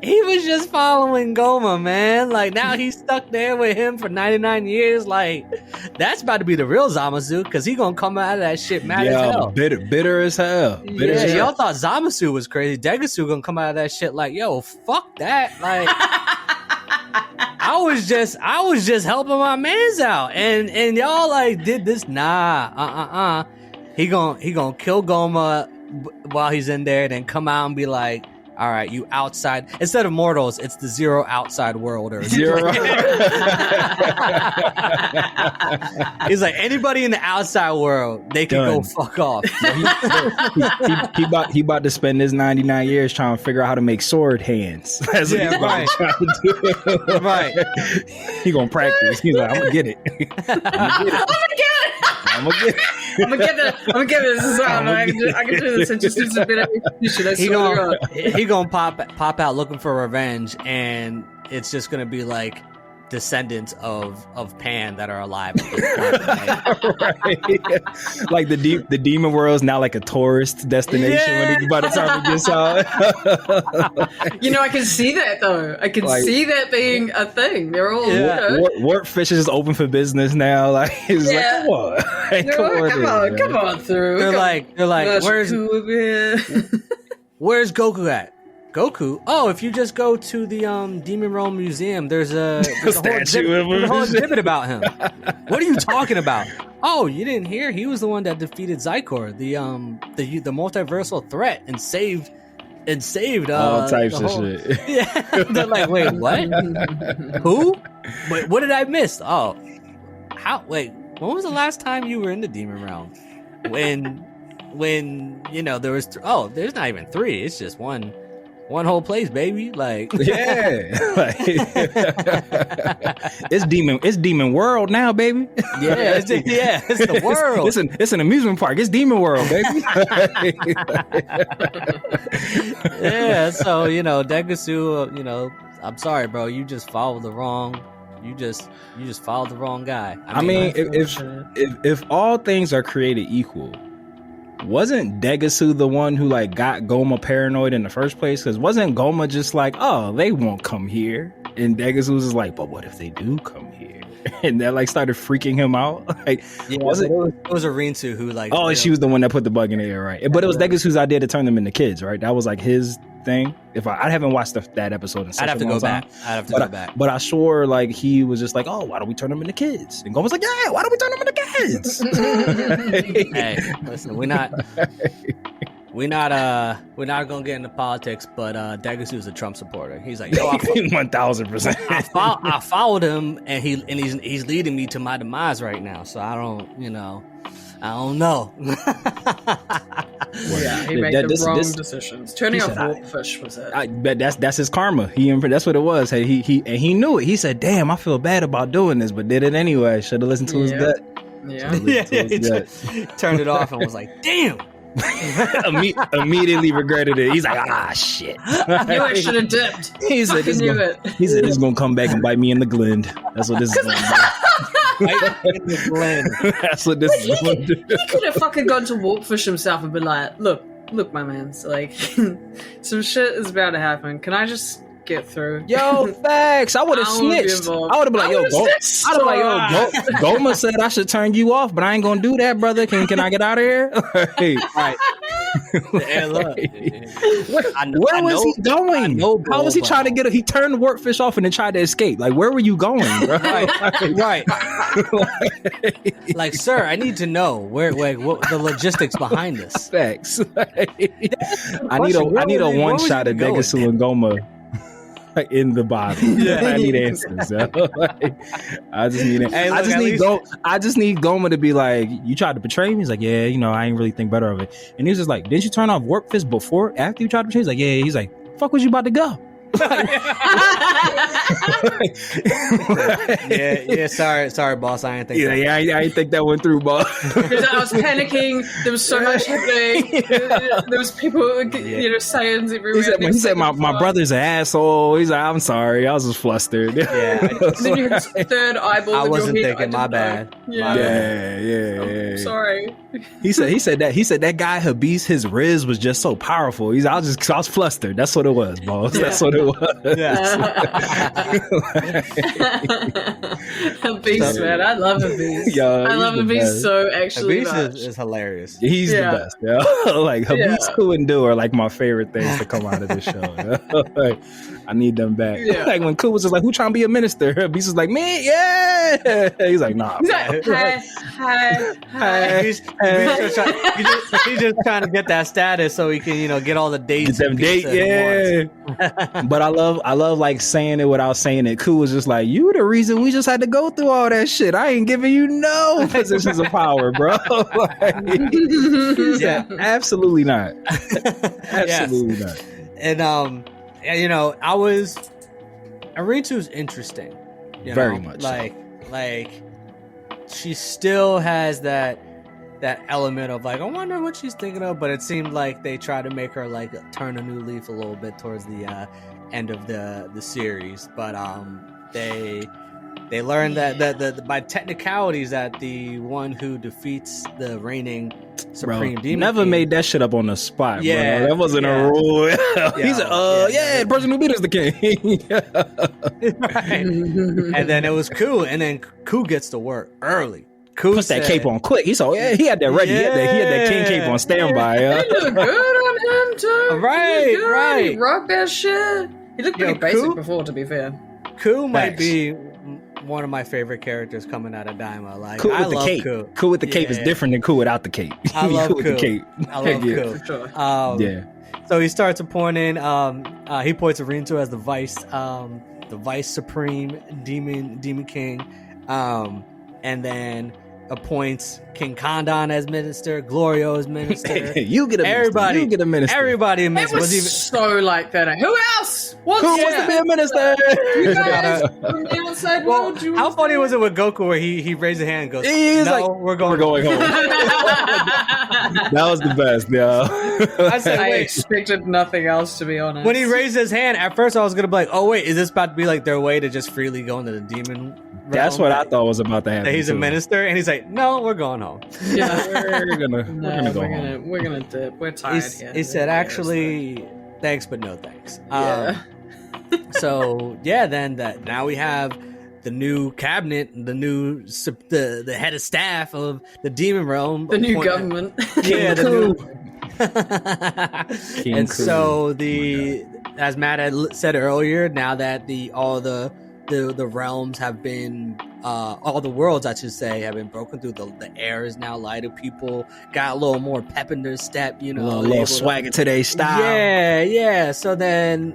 he was just following Goma, man. Like, now he's stuck there with him for 99 years. Like, that's about to be the real Zamasu, because he gonna come out of that shit mad as hell. Bitter as hell. Y'all thought Zamasu was crazy. Degasu gonna come out of that shit like, yo, fuck that. Like, I was just helping my mans out. And y'all, like, did this. Nah, He gonna kill Goma while he's in there, then come out and be like, all right, you outside. Instead of mortals, it's the zero outside worlders. Zero. He's like, anybody in the outside world, they can go fuck off. He about to spend his 99 years trying to figure out how to make sword hands. That's what he's about to try to do. Right. He gonna practice. He's like, I'm gonna get it. I'm gonna get it. This is how I can do this. It just needs a bit of execution. He gonna pop out looking for revenge, and it's just gonna be like descendants of Pan that are alive at this point. Right. Like the demon world is now like a tourist destination when by the time it gets out. I can see that though. I can see that being a thing. They're all warp fish is open for business now. Like it's like come on through. They're like where's Goku at? Goku? Oh, if you just go to the Demon Realm Museum, there's a whole exhibit about him. What are you talking about? Oh, you didn't hear? He was the one that defeated Zykor, the multiversal threat, and saved all types of shit. Yeah, they're like, wait, what? Who? Wait, what did I miss? Oh, how? Wait, when was the last time you were in the Demon Realm? When there was there's not even 3. It's just one whole place, baby. Like, yeah, it's demon world now, baby. Yeah, it's the world. It's an amusement park. It's Demon World, baby. Yeah, so Degasu, I'm sorry, bro. You just followed the wrong. You just followed the wrong guy. I mean, if all things are created equal, wasn't Degasu the one who like got Goma paranoid in the first place? Because wasn't Goma just like, oh, they won't come here, and Degasu was just like, but what if they do come here? And that like started freaking him out. Like, it was Arinsu who like. Oh, she was the one that put the bug in the air, right? But it was Degasu's idea to turn them into kids, right? That was like his thing. If I haven't watched that episode in such I'd have a to long go time. back. I'd have to go back. But I swore like he was just like, oh, why don't we turn them into kids? And Goku was like, yeah, why don't we turn them into kids? Hey, listen, we're not gonna get into politics, but Degasu's a Trump supporter. He's like, yo, 1000%. I followed him, and he's leading me to my demise right now. So I don't know. Yeah, he made the wrong decisions. Turning off Wolffish was it. I bet that's his karma. That's what it was. Hey, he knew it. He said, "Damn, I feel bad about doing this, but did it anyway. Should have listened to his gut." Yeah, he turned it off and was like, "Damn." Immediately regretted it. He's like, "Ah, shit." Knew I should have dipped. He said, "This is gonna come back and bite me in the gland." That's what this is gonna do. That's what this is gonna do. He could have fucking gone to Wolffish himself and been like, look, my man, so like some shit is about to happen. Can I just get through? Yo, facts. I would have snitched. I would have been like, Goma said I should turn you off, but I ain't gonna do that, brother. Can I get out of here? Hey, right. Hey, look. Where was he going? How was he trying to get it? He turned the workfish off and then tried to escape. Like, where were you going, bro? Right. Like, sir, I need to know what the logistics behind this. Facts. I need a one shot of Degasu and Goma in the body. Yeah. I need answers. I just need it. Hey, look, I just need Goma to be like, you tried to betray me? He's like, yeah, I ain't really think better of it. And he was just like, didn't you turn off workfish after you tried to betray? He's like, yeah. He's like, fuck was you about to go? yeah. Sorry, boss. I didn't think. I didn't think that went through, boss. Because I was panicking. There was so much happening. There was people, Saiyans everywhere. He said my brother's an asshole. He's like, I'm sorry. I was just flustered. Yeah. And then you had this third eyeball. I in wasn't your head. thinking. My bad. Yeah. Sorry. He said that guy Habis, his Riz was just so powerful. I was flustered. That's what it was, boss. Yeah. That's what it was. Beast, man. I love Habis. I love Habis so actually Habis is hilarious. He's the best. Yeah. Like Habis, Ku, and Do are like my favorite things to come out of this show. Like, I need them back. Yeah. Like when Ku was just like, who trying to be a minister? Habis was like, me, yeah. He's like, nah. He's like, hi. He's just trying to get that status so he can, get all the dates. Get them dates, yeah. But I love like saying it without saying it. Ku was just like, you the reason we just had to go through all that shit. I ain't giving you no positions of power, bro. Yeah, absolutely not. Absolutely not. And Aritu's interesting. Very much. Like she still has that element of like, I wonder what she's thinking of, but it seemed like they tried to make her like turn a new leaf a little bit towards the end of the series. But they learned that by technicalities that the one who defeats the reigning Supreme Demon never King, made that shit up on the spot. Yeah, bro. That wasn't a rule. He's the person who beat us the king. Right. And then it was Ku, and then Ku gets to work early. Ku puts that cape on quick. He had that ready. Yeah. He had that king cape on standby. He looked good on him too. Right. He rocked that shit. He looked pretty basic before, to be fair. Ku might be one of my favorite characters coming out of Daima. Like, Ku I with the love cape. Ku. Ku with the cape is different than Ku without the cape. I love Ku with the cape. I love Ku. For sure. So he starts appointing. He appoints Rinto as the vice supreme demon king, and then appoints King Kandan as minister, Glorio as minister. You get a everybody. You get a minister. Everybody in minister. It was so like that. Who else? Who wants to be a minister? You guys from the outside world. How funny was it with Goku where he raised his hand and goes, He's "No, like, we're going home." That was the best, yo. I expected nothing else, to be honest. When he raised his hand, at first I was gonna be like, "Oh wait, is this about to be like their way to just freely go into the demon?" That's what I thought was about to happen. He's a minister, and he's like, "No, we're going home." Yeah, we're gonna go home. We're gonna dip. We're tired. He said, "Actually, thanks, but no thanks." Yeah. Then now we have the new cabinet, the head of staff of the demon realm, the new government. Yeah, And so as Matt had said earlier, now that all the realms have been, all the worlds, I should say, have been broken through. The air is now lighter. People got a little more pep in their step, you know, a little swagger to their style. Yeah. So then,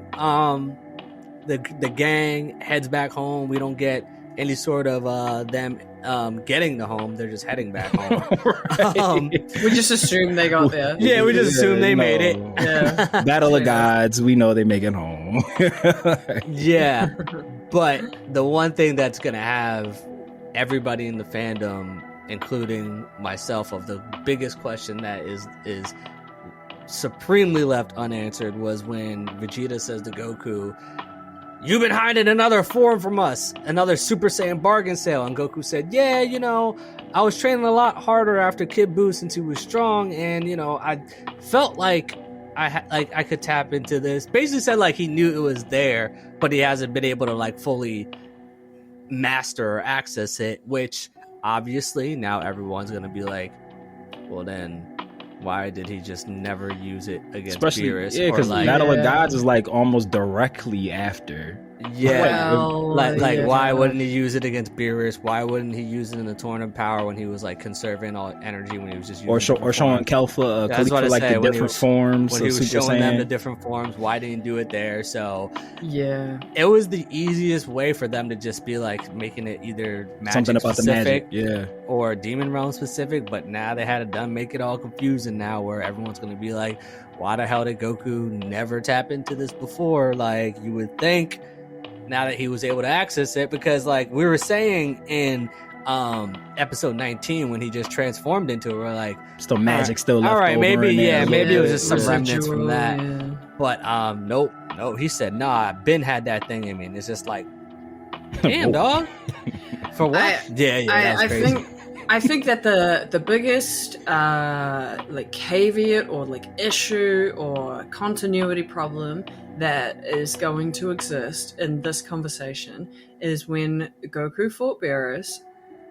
the gang heads back home. We don't get any sort of them getting to home. They're just heading back home. We just assume they got there. Yeah, we just assume they made it. Yeah. Battle of Gods, we know they make it home. Yeah, but the one thing that's gonna have everybody in the fandom, including myself, of the biggest question that is supremely left unanswered was when Vegeta says to Goku, "You've been hiding another form from us, another Super Saiyan bargain sale." And Goku said, "Yeah, you know, I was training a lot harder after Kid Buu since he was strong, and you know, I felt like I could tap into this." Basically said like he knew it was there, but he hasn't been able to like fully master or access it. Which obviously now everyone's gonna be like, "Well, then why did he just never use it against Beerus?" Yeah, because like, Battle of Gods is like almost directly after. Yeah, Well, why wouldn't he use it against Beerus? Why wouldn't he use it in the Tournament Power when he was like conserving all energy when he was just using or showing Khalifa like the different forms when he was Super showing Saiyan. them the different forms? Why didn't he do it there? So yeah, it was the easiest way for them to just be like making it either magic something about specific, the magic, or Demon Realm specific. But now they had it done, make it all confusing now, where everyone's going to be like, "Why the hell did Goku never tap into this before?" Like you would think. Now that he was able to access it, because like we were saying in episode 19 when he just transformed into it, we're like, still magic, still left all right, over maybe maybe it was just some residual, remnants from that. yeah. But nope, he said, "Nah, I've been had that thing in me." And it's just like, damn, dog. For what? I think that the biggest like caveat or like issue or continuity problem that is going to exist in this conversation is when Goku fought Beerus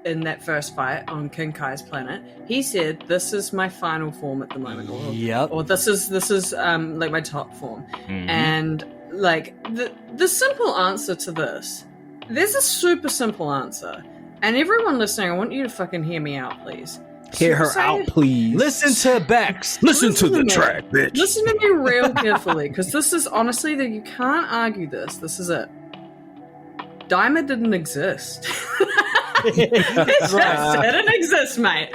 in that first fight on King Kai's planet. He said, "This is my final form at the moment," or this is like my top form. Mhm. And like the simple answer to this, there's a super simple answer. And everyone listening, I want you to fucking hear me out, please. Hear her out, please. Listen to Becs. Listen to the me. track, bitch. Listen to me real carefully, because this is honestly that you can't argue this. This is it. Daima didn't exist. It just didn't exist, mate.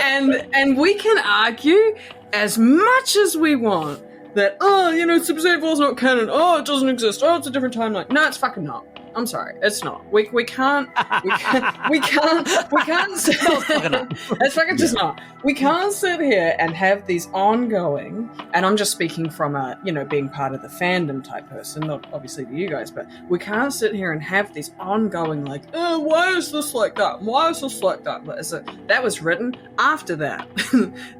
And we can argue as much as we want that, Super Saiyan 4 is not canon. Oh, it doesn't exist. Oh, it's a different timeline. No, it's fucking not. I'm sorry, it's not. We can't sit it's fucking just not. We can't sit here and have these ongoing, and I'm just speaking from a, being part of the fandom type person, not obviously to you guys, but we can't sit here and have these ongoing like, oh, why is this like that? Why is this like that? But that was written after that.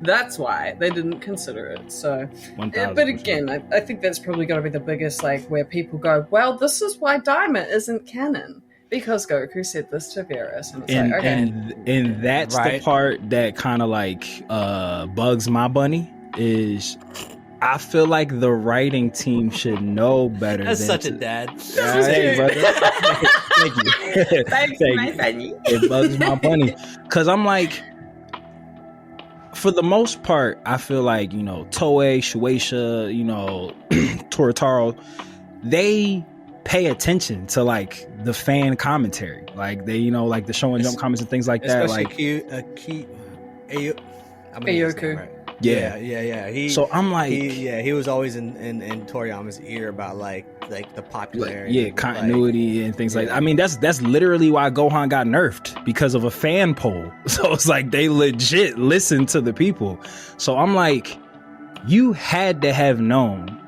That's why they didn't consider it. So, but again, I think that's probably got to be the biggest, like, where people go, well, this is why Daima isn't canon, because Goku said this to Beerus, and it's like, okay. And that's the part that kind of like bugs my bunny is I feel like the writing team should know better. That's such a dad. Hey, brother. Thank you. Thanks, my bunny. It bugs my bunny because I'm like, for the most part, I feel like, Toei, Shueisha, Toritaro, they pay attention to like the fan commentary, like they, like the show and jump comments and things like that. Like Ayoku. Yeah. So I'm like, he was always in Toriyama's ear about like the popularity, continuity and things like that. I mean, that's literally why Gohan got nerfed, because of a fan poll. So it's like they legit listen to the people. So I'm like, you had to have known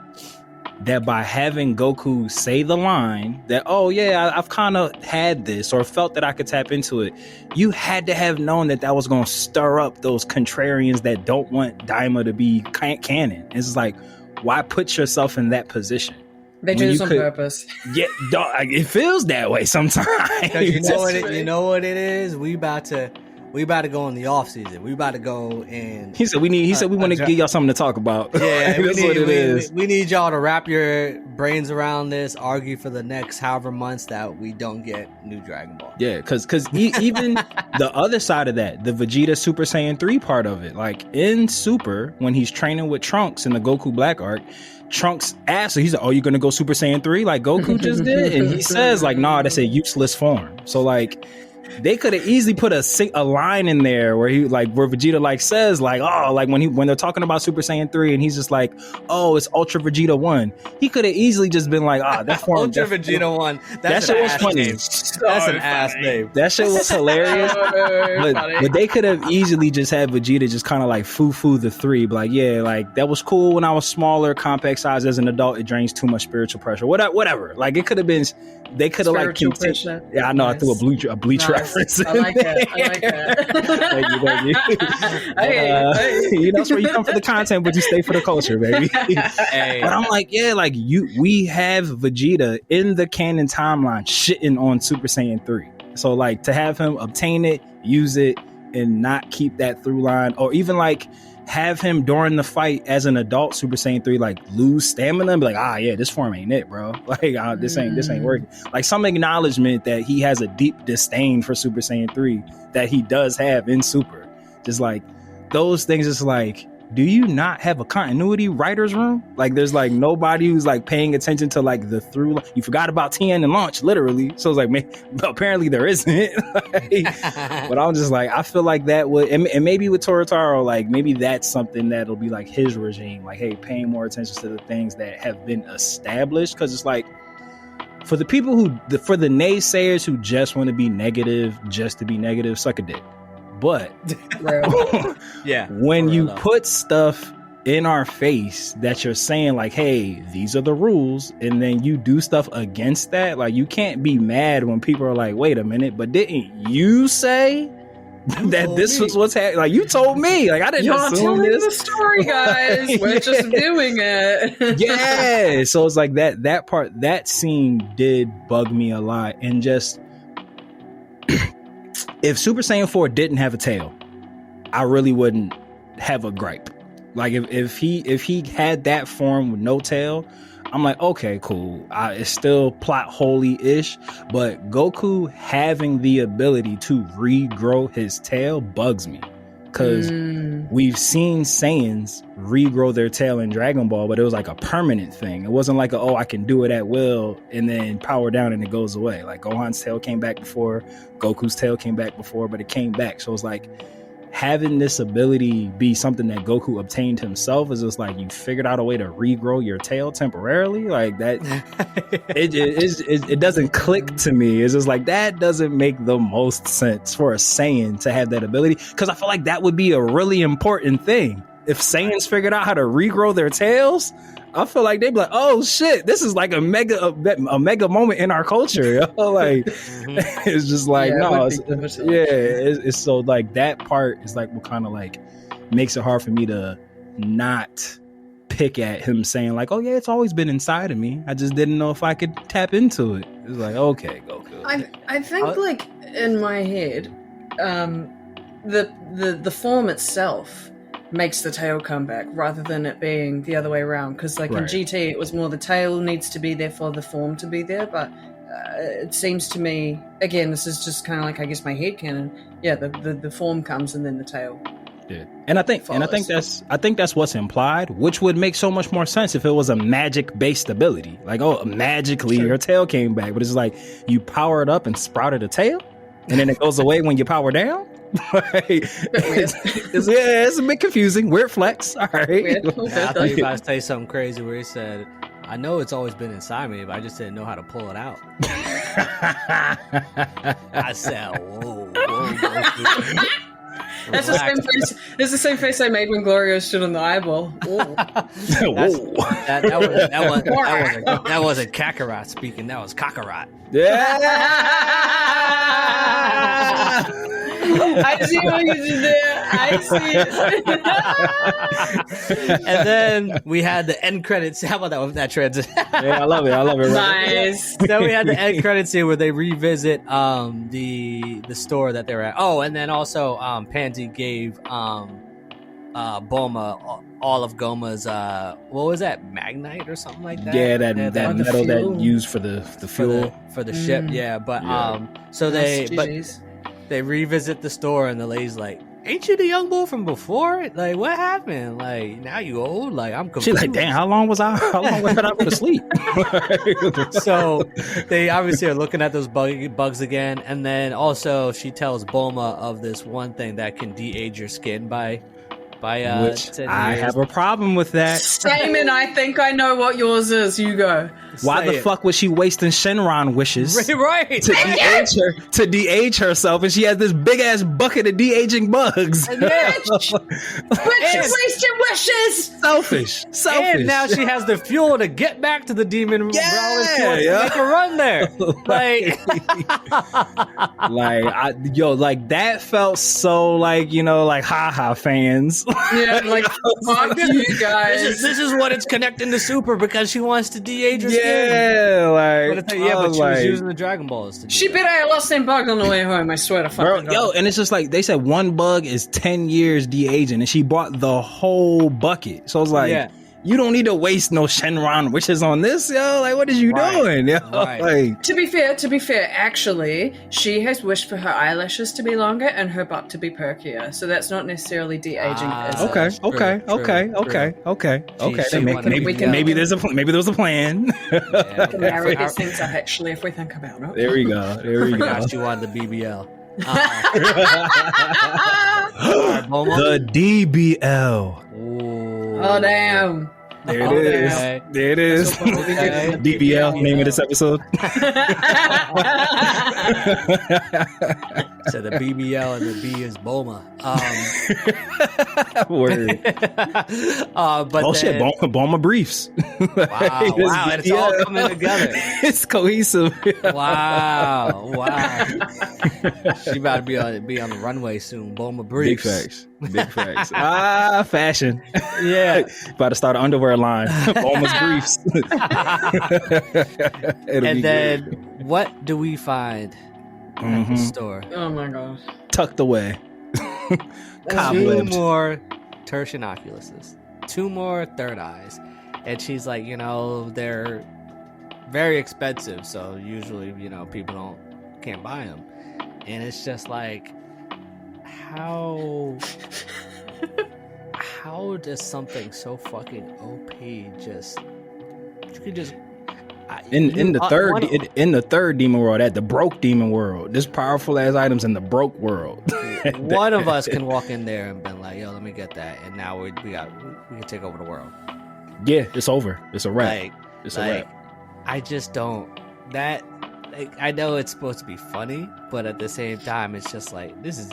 that by having Goku say the line that, oh yeah, I've kind of had this or felt that I could tap into it, you had to have known that was going to stir up those contrarians that don't want Daima to be canon. It's just like, why put yourself in that position? They do this on purpose. Yeah, it feels that way sometimes. You know what it is? We about to we about to go in the off season. We about to go in. He said we want to give y'all something to talk about. Yeah, That's we need y'all to wrap your brains around this. Argue for the next however months that we don't get new Dragon Ball. Yeah, because even the other side of that, the Vegeta Super Saiyan 3 part of it, like in Super, when he's training with Trunks in the Goku Black arc, Trunks asks, he's like, "Oh, you gonna go Super Saiyan 3 like Goku just did?" And he says, like, "Nah, that's a useless form." So like, they could have easily put a line in there where where Vegeta like says like, "Oh," like when they're talking about Super Saiyan 3 and he's just like, "Oh, it's Ultra Vegeta 1." He could have easily just been like, "Ah, that form Ultra Vegeta 1. That shit was funny. That's an ass name. That shit was hilarious." But they could have easily just had Vegeta just kind of like foo the 3, but like, yeah, like that was cool when I was smaller, compact size. As an adult, it drains too much spiritual pressure. Whatever. Like it could have been. They could have like continued. Yeah, I know. Nice. I threw a bleach reference. I like that. Thank you. You know, that's where you come for the content, but you stay for the culture, baby. Hey. But I'm like, yeah, like we have Vegeta in the canon timeline shitting on Super Saiyan 3. So like to have him obtain it, use it, and not keep that through line, or even like have him during the fight as an adult Super Saiyan 3 like lose stamina and be like, yeah, this form ain't it, bro. Like this ain't working. Like some acknowledgement that he has a deep disdain for Super Saiyan 3 that he does have in Super. Just like those things, it's like, do you not have a continuity writer's room? Like there's like nobody who's like paying attention to like the through. You forgot about Tien and Launch, literally. So it's like, apparently there isn't. But I'm just like, I feel like that would, and maybe with Torotaro, like maybe that's something that'll be like his regime. Like, hey, paying more attention to the things that have been established. Because it's like, for the people for the naysayers who just want to be negative, just to be negative, suck a dick. But yeah, when you put stuff in our face that you're saying like, hey, these are the rules, and then you do stuff against that, like you can't be mad when people are like, wait a minute, but didn't you say that this was what's happening? Like you told me, like I didn't assume this. You're telling the story, guys. We're just viewing it. Yeah, so it's like that part, that scene did bug me a lot, and just. If Super Saiyan 4 didn't have a tail, I really wouldn't have a gripe. Like if he had that form with no tail, I'm like, okay, cool. It's still plot holy-ish, but Goku having the ability to regrow his tail bugs me. Because we've seen Saiyans regrow their tail in Dragon Ball, but it was like a permanent thing. It wasn't like, I can do it at will and then power down and it goes away. Like Gohan's tail came back before, Goku's tail came back before, but it came back. So it's like having this ability be something that Goku obtained himself is just like you figured out a way to regrow your tail temporarily. Like that, it doesn't click to me. It's just like that doesn't make the most sense for a Saiyan to have that ability, because I feel like that would be a really important thing. If Saiyans figured out how to regrow their tails, I feel like they'd be like, oh shit, this is like a mega moment in our culture. Like it's just like, it's so like that part is like what kind of like makes it hard for me to not pick at him saying like, oh yeah, it's always been inside of me, I just didn't know if I could tap into it. It's like, okay, Goku. I think like in my head, the form itself makes the tail come back rather than it being the other way around, because like in GT it was more the tail needs to be there for the form to be there, but it seems to me, again, this is just kind of like, I guess, my headcanon, the form comes and then the tail. Yeah. And I think that's what's implied, which would make so much more sense if it was a magic based ability. Like, magically your tail came back, but it's like you power it up and sprouted a tail and then it goes away when you power down. It's a bit confusing. Weird flex. All right. I thought you guys tell you something crazy where he said, I know it's always been inside me, but I just didn't know how to pull it out. I said, whoa. That's the same face. That's the same face I made when Gloria stood on the eyeball. That wasn't Kakarot speaking. That was Kakarot. Yeah. I see what you did there. I see it. And then we had the end credits. How about that with that transition? Yeah, I love it. Nice. Then we had the end credits scene where they revisit the store that they're at. Oh, and then also Pansy gave Bulma all of Goma's what was that, magnite or something like that? Yeah, that metal fuel. that used for the fuel for the ship. Yeah, but so they revisit the store and the lady's like, "Ain't you the young boy from before? Like, what happened? Like, now you old? Like, I'm confused." She's like, "Damn, how long was I to sleep?" So they obviously are looking at those bugs again, and then also she tells Bulma of this one thing that can de-age your skin by which 10 I years. have a problem with that. Same, and I think I know what yours is. You go. Why the fuck was she wasting Shenron wishes Right. to de-age herself, and she has this big ass bucket of de-aging bugs? Which wasted wishes. Selfish. And now she has the fuel to get back to the demon realm if she wants to make a run there. Like, that felt so like, like haha fans. Yeah, like fuck you guys. This is what it's connecting to Super because she wants to de-age her skin. Yeah, like But she was using the Dragon Balls to do She it. bet I lost them bug on the way home. I swear to fucking God. and it's just like they said one bug is 10 years de-aging, and she bought the whole bucket. So I was like, you don't need to waste no Shenron wishes on this, yo. Like, what is you doing, yo? Right. Like, To be fair, actually, she has wished for her eyelashes to be longer and her butt to be perkier. So that's not necessarily de-aging. okay. Maybe there was a plan. Yeah, Can marry these things up, actually, if we think about it. There we go. Forgot she wanted the BBL. The DBL. Oh, damn. There it is. Okay. DBL, name of this episode. So the BBL and the B is Bulma. Word. But shit, Bulma briefs. Wow, it's all coming together. It's cohesive. Wow. She about to be on the runway soon. Bulma briefs. Big facts. Fashion. Yeah. About to start an underwear line. Bulma's briefs. And then what do we find at the store? Oh my God. Tucked away. 2 Cobwebbed. more tertian oculuses, 2 more third eyes, and she's like, they're very expensive, so usually people can't buy them, and it's just like, how does something so fucking OP just you could just in the third demon world, at the broke demon world, there's powerful ass items in the broke world. one of us can walk in there and be like, yo, let me get that, and now we can take over the world. Yeah, it's over. It's a wrap. It's a wrap. I just don't I know it's supposed to be funny, but at the same time it's just like, it's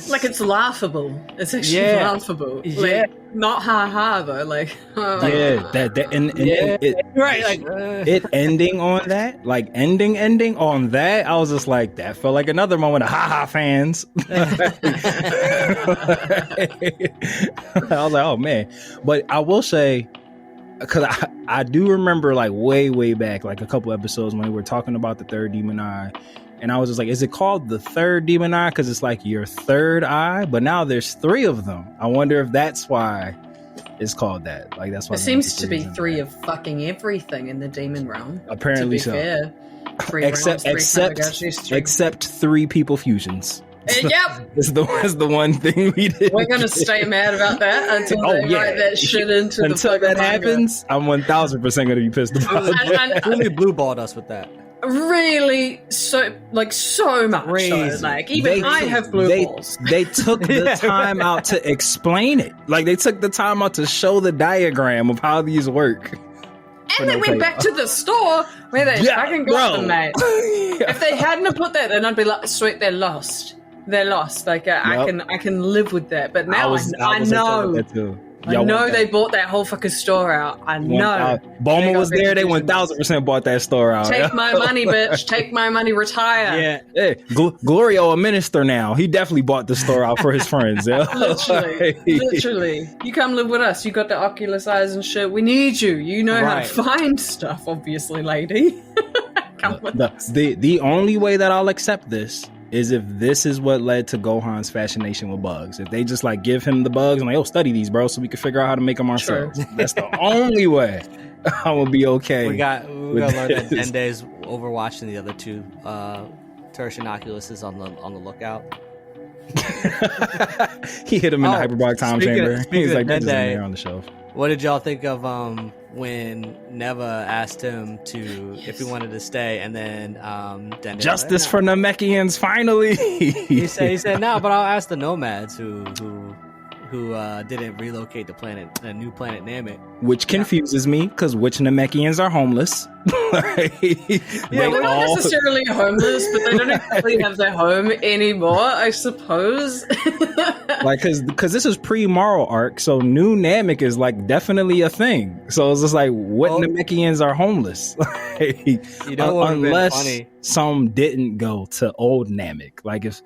Like, it's laughable. It's actually laughable. Like, not ha though. Like, right, like it ending on that, like ending on that, I was just like, that felt like another moment of ha fans. I was like, oh man. But I will say, because I do remember, like, way back, like a couple episodes when we were talking about the third demon eye, and I was just like, is it called the third demon eye because it's like your third eye? But now there's 3 of them. I wonder if that's why it's called that. Like, that's why there seems to be 3 of fucking everything in the demon realm. Apparently to be fair. 3 except realms, 3 Tamagotchis, 3 except 3 people fusions. Yep. It's the one thing we did. We're gonna stay mad about that until they write that shit into the until that happens. I'm 1,000% gonna be pissed about it. Only blue balled us with that. Really, so much. So, like, even I have blue balls. They took the time out to explain it. Like, they took the time out to show the diagram of how these work. And they went back to the store where they fucking got them, mate. If they hadn't have put that, then I'd be like, sweet, they're lost. Like, I can live with that. But now I know. I know they bought that whole fucking store out. I know. Bulma was there. They 1000% bought that store out. Take my money, bitch. Take my money. Retire. Yeah. Hey, Glorio a minister now. He definitely bought the store out for his friends. Yeah. Literally. You come live with us. You got the Oculus eyes and shit. We need you. You know how to find stuff, obviously, lady. Come with us. The only way that I'll accept this is if this is what led to Gohan's fascination with bugs. If they just like give him the bugs and like, stody these, bro, so we can figure out how to make them ourselves. Sure. That's the only way I will be okay. We got to learn that Dende's overwatching the other two Tertian Oculuses on the lookout. He hit him in the hyperbolic time chamber. He's like, Dende, there on the shelf. What did y'all think of when Neva asked him if he wanted to stay, and then Dende justice for Namekians finally? he said no, but I'll ask the nomads who didn't relocate the new planet Namek. Which confuses me, because which Namekians are homeless? They're not necessarily homeless, but they don't exactly have their home anymore, I suppose. Like, because this is pre-Marl arc, so new Namek is like definitely a thing. So it's just like, what Namekians are homeless? Unless some didn't go to old Namek. Like if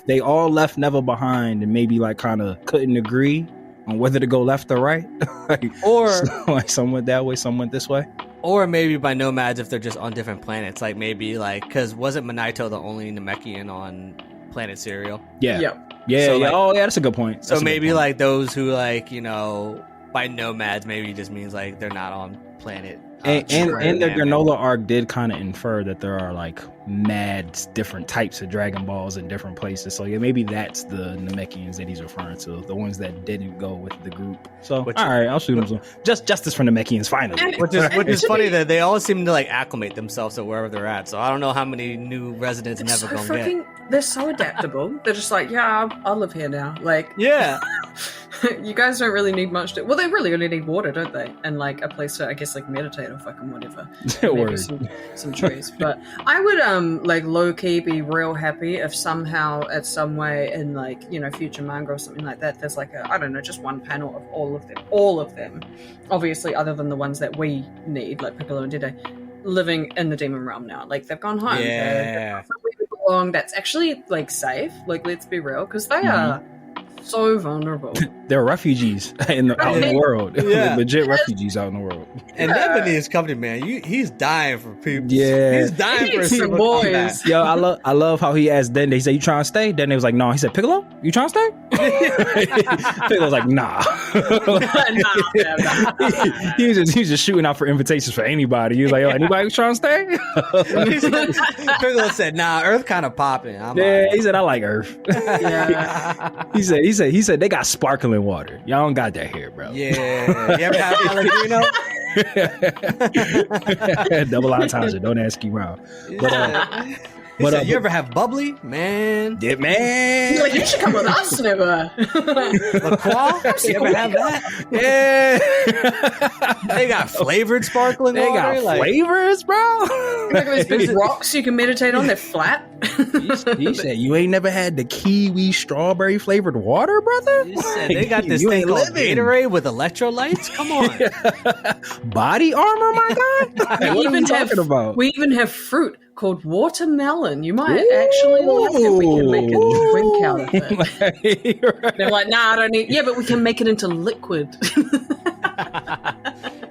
they all left Neva behind and maybe like kind of couldn't agree on whether to go left or right, or like some went that way, some went this way. Or maybe by nomads if they're just on different planets. Like maybe because wasn't Minaito the only Namekian on planet Serial? Yeah. So like, that's a good point. So maybe like those who by nomads maybe just means like they're not on planet. And the granola arc did kind of infer that there are like mad different types of Dragon Balls in different places. So yeah, maybe that's the Namekians that he's referring to, the ones that didn't go with the group. So all right, I'll shoot him some. Justice for Namekians finally. Which is funny that they all seem to like acclimate themselves to wherever they're at. So I don't know how many new residents never gonna get. They're so adaptable. They're just like, I'll live here now. Like, yeah. You guys don't really need much they really only need water, don't they? And like a place to, I guess, like meditate or fucking whatever. Maybe some trees. But I would like low-key be real happy if somehow at some way in like, future manga or something like that, there's like just one panel of all of them, obviously other than the ones that we need, like Piccolo and Dede, living in the demon realm now. Like they've gone home. Yeah. That's actually like safe. Like, let's be real, because they are so vulnerable. They're refugees out in the world. They're legit refugees out in the world. And Japanese company, man, he's dying for people. Yeah, he's dying for some boys. Yo, I love how he asked Dende. He said, "You trying to stay?" Dende was like, "No." He said, "Piccolo, you trying to stay?" Piccolo was like, "Nah." He was just shooting out for invitations for anybody. He was like, "Yo, anybody trying to stay?" Piccolo said, "Nah, Earth kind of popping." He said, "I like Earth." Yeah. He said they got sparkling water. Y'all don't got that here, bro. Yeah. You ever have Pellegrino? Double entendre. Don't ask you around. But you ever have bubbly, man? Yeah, man. Like, you should come with us, Neva. LaCroix? You ever have that? Yeah. They got flavored sparkling water. They got flavors, bro. Like those big rocks you can meditate on. They're flat. He said, "You ain't never had the kiwi strawberry flavored water, brother?" He said, they got this thing called Gatorade with electrolytes. Come on. Body armor, my guy. What are you talking about? We even have fruit called watermelon. You might actually like it. We can make a drink out of it. Right. They're like, "Nah, I don't need." Yeah, but we can make it into liquid.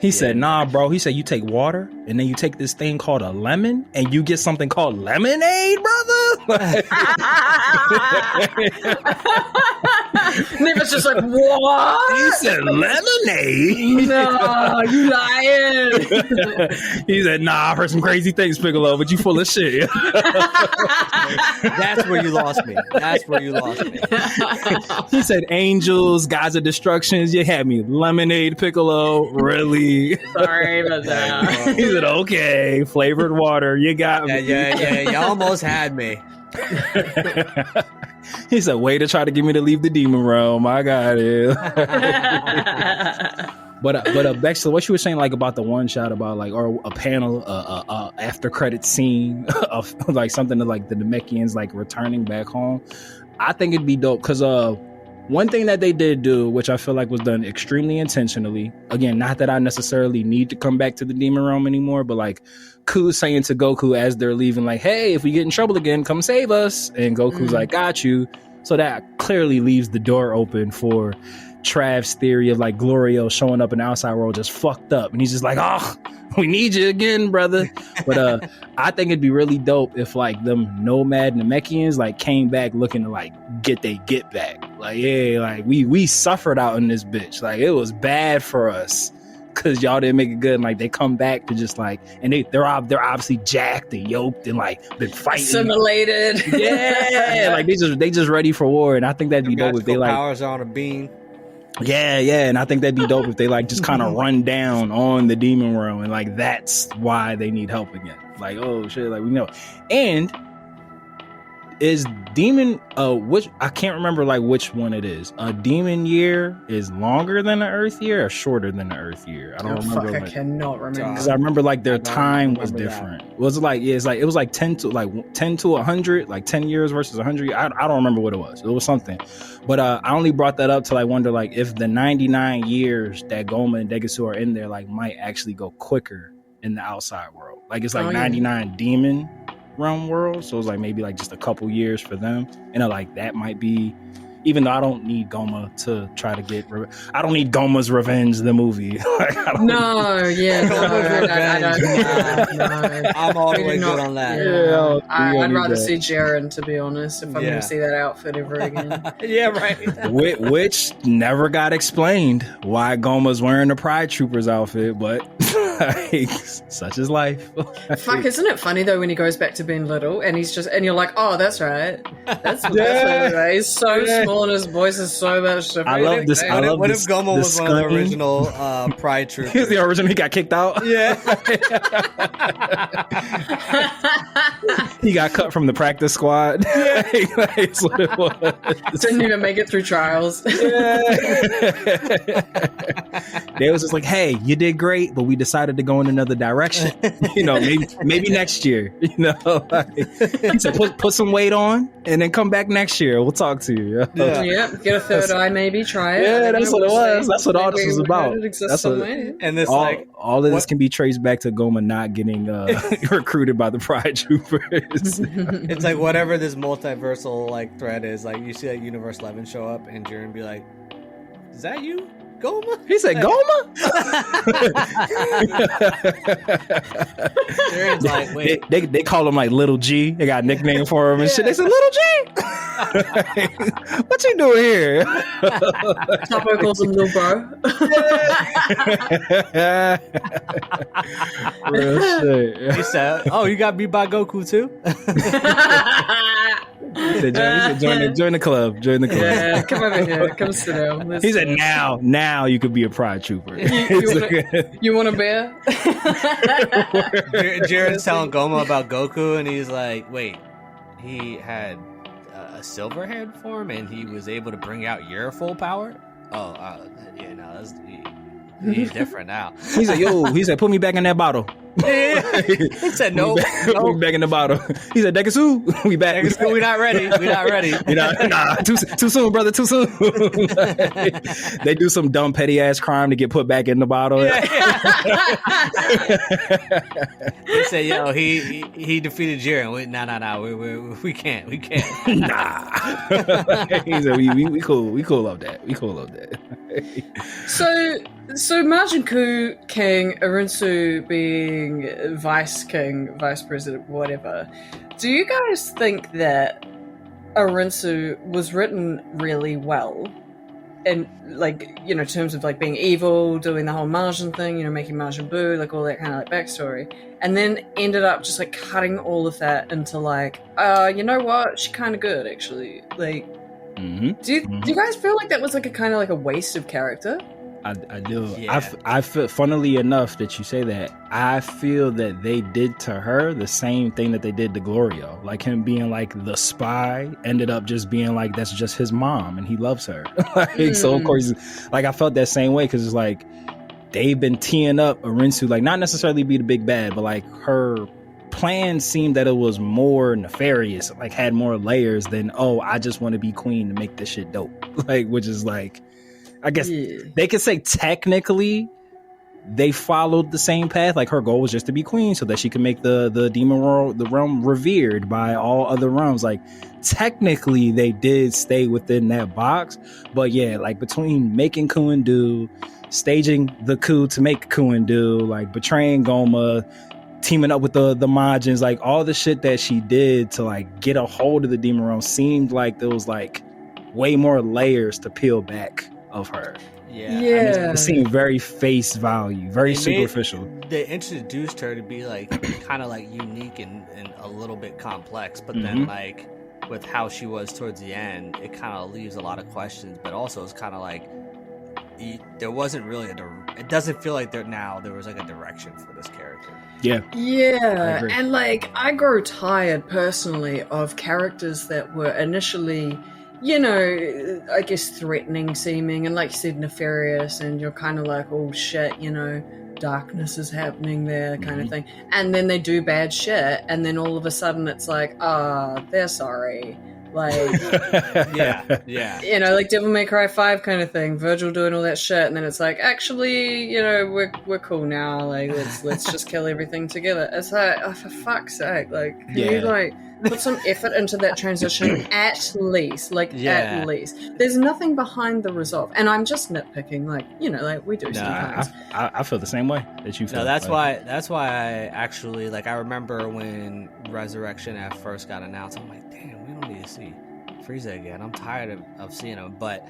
He said, "Nah, bro." He said, "You take water and then you take this thing called a lemon and you get something called lemonade, brother." Neva's just like, "What?" He said, "Lemonade?" No, you lying. He said, "Nah, I've heard some crazy things, Piccolo, but you full of shit." That's where you lost me. He said, "Angels, gods of destructions." You had me. Lemonade, Piccolo. Really? Sorry about that. He said, "Okay, flavored water. You got me." Yeah. You almost had me. He said, "Way to try to get me to leave the demon realm. I got it." But Becs, so what you were saying, like about the one shot about like, or a panel, after credit scene of like something to like the Namekians like returning back home. I think it'd be dope because One thing that they did do, which I feel like was done extremely intentionally, again, not that I necessarily need to come back to the demon realm anymore, but like Ku's saying to Goku as they're leaving, like, hey, if we get in trouble again, come save us. And Goku's like, got you. So that clearly leaves the door open for Trav's theory of like Glorio showing up in the outside world just fucked up. And he's just like, oh, we need you again, brother. But I think it'd be really dope if like them Nomad Namekians like came back looking to like get they get back. Like, yeah, like we suffered out in this bitch. Like it was bad for us because y'all didn't make it good. And like they come back to just like, and they're obviously jacked and yoked and like been fighting. Assimilated. Yeah, like they just ready for war. And I think that'd be dope if they like powers on a beam. Yeah, and I think that'd be dope if they like just kind of run down on the demon world and like that's why they need help again. Like, oh shit, like we know. And is demon which I can't remember like which one it is. A demon year is longer than an earth year or shorter than an earth year. I don't remember. I cannot remember. Because I remember like their time was different. It was like it was like 10 to 100, like 10 years versus 100. I don't remember what it was. It was something. But I only brought that up to like wonder like if the 99 years that Goma and Degasu are in there like might actually go quicker in the outside world. Like it's like 99 demon realm world, so it's like maybe like just a couple years for them, and like that might be, even though I don't need Goma to try to get I don't need Goma's Revenge the movie. Like, I don't I'm all the way good on that. Yeah, I'd rather see Jiren, to be honest, if I'm going to see that outfit ever again. Yeah, right. Which never got explained why Goma's wearing the Pride Troopers outfit, but like, such is life. Fuck, isn't it funny though when he goes back to being little and he's just, and you're like, oh, that's right. That's right. He's so small and his voice is so much different. I love this. What if Goma was one of the original Pride Troopers? He's the original. He got kicked out. Yeah. He got cut from the practice squad. Yeah. That's what it was. Didn't even make it through trials. Yeah. They was just like, hey, you did great, but we decided to go in another direction. You know, maybe next year. You know, he said, put some weight on and then come back next year. We'll talk to you. Yeah, get a third eye, maybe try it. Yeah, that's what it was. That's what all this was about. That's what, and this all of this can be traced back to Goma not getting recruited by the Pride Troopers. It's like whatever this multiversal like thread is. Like you see like Universe 11 show up and Jiren be like, "Is that you, Goma?" He said, "Goma." Jiren's like, wait. They call him like Little G. They got a nickname for him and shit. They said, "Little G." What you doing here? Chopper calls him Little Bro. Real shit. He said, "Oh, you got beat by Goku too?" He said, join the club. Join the club. Yeah, come over here. Come sit down. He said, now you could be a Pride Trooper. You want a bear? Jiren's telling Goma about Goku, and he's like, wait, he had a silver head form, and he was able to bring out your full power? Oh, yeah, no, he's different now. He said, put me back in that bottle. He said, no. Put me back in the bottle. He said, Degasu, we back. Degasu, we not ready. Nah, too soon, brother, too soon. They do some dumb petty ass crime to get put back in the bottle. Yeah. He said, yo, he defeated Jiren. We can't. Nah. He said, we cool off that. So Majin Buu, King, Arinsu being vice king, vice president, whatever. Do you guys think that Arinsu was written really well? And like, you know, in terms of like being evil, doing the whole Majin thing, you know, making Majin Buu, like all that kind of like backstory, and then ended up just like cutting all of that into like, you know what? She's kind of good actually. Like, do you guys feel like that was like a kind of like a waste of character? I do. Yeah. I feel, funnily enough that you say that, I feel that they did to her the same thing that they did to Glorio. Like him being like the spy ended up just being like, that's just his mom and he loves her. So of course, like I felt that same way because it's like they've been teeing up Arinsu, like not necessarily be the big bad, but like her plan seemed that it was more nefarious, like had more layers than, oh, I just want to be queen to make this shit dope. Like, which is like, I guess they could say technically they followed the same path. Like, her goal was just to be queen so that she could make the demon world, the realm, revered by all other realms. Like, technically they did stay within that box, but yeah, like between making Kuendu, staging the coup to make Kuendu, like betraying Goma, teaming up with the Majins, like all the shit that she did to like get a hold of the demon realm seemed like there was like way more layers to peel back of her. Yeah. It seemed very face value, very superficial. They introduced her to be like kind of like unique and a little bit complex, but then like with how she was towards the end, it kind of leaves a lot of questions, but also it's kind of like there wasn't really it doesn't feel like there was like a direction for this character. Yeah, and like I grow tired personally of characters that were initially, you know, I guess threatening seeming and like you said, nefarious, and you're kind of like, oh shit, you know, darkness is happening there kind of thing, and then they do bad shit, and then all of a sudden it's like, they're sorry. Like, yeah, you know, like Devil May Cry 5 kind of thing, Virgil doing all that shit, and then it's like, actually, you know, we're cool now, like let's just kill everything together. It's like, oh, for fuck's sake, like can you like put some effort into that transition at least, at least. There's nothing behind the resolve, and I'm just nitpicking, like, you know, like we do sometimes. I feel the same way that you feel. No, that's why I actually, like, I remember when Resurrection at first got announced, I'm like, damn, we don't need to see Frieza again. I'm tired of seeing him. But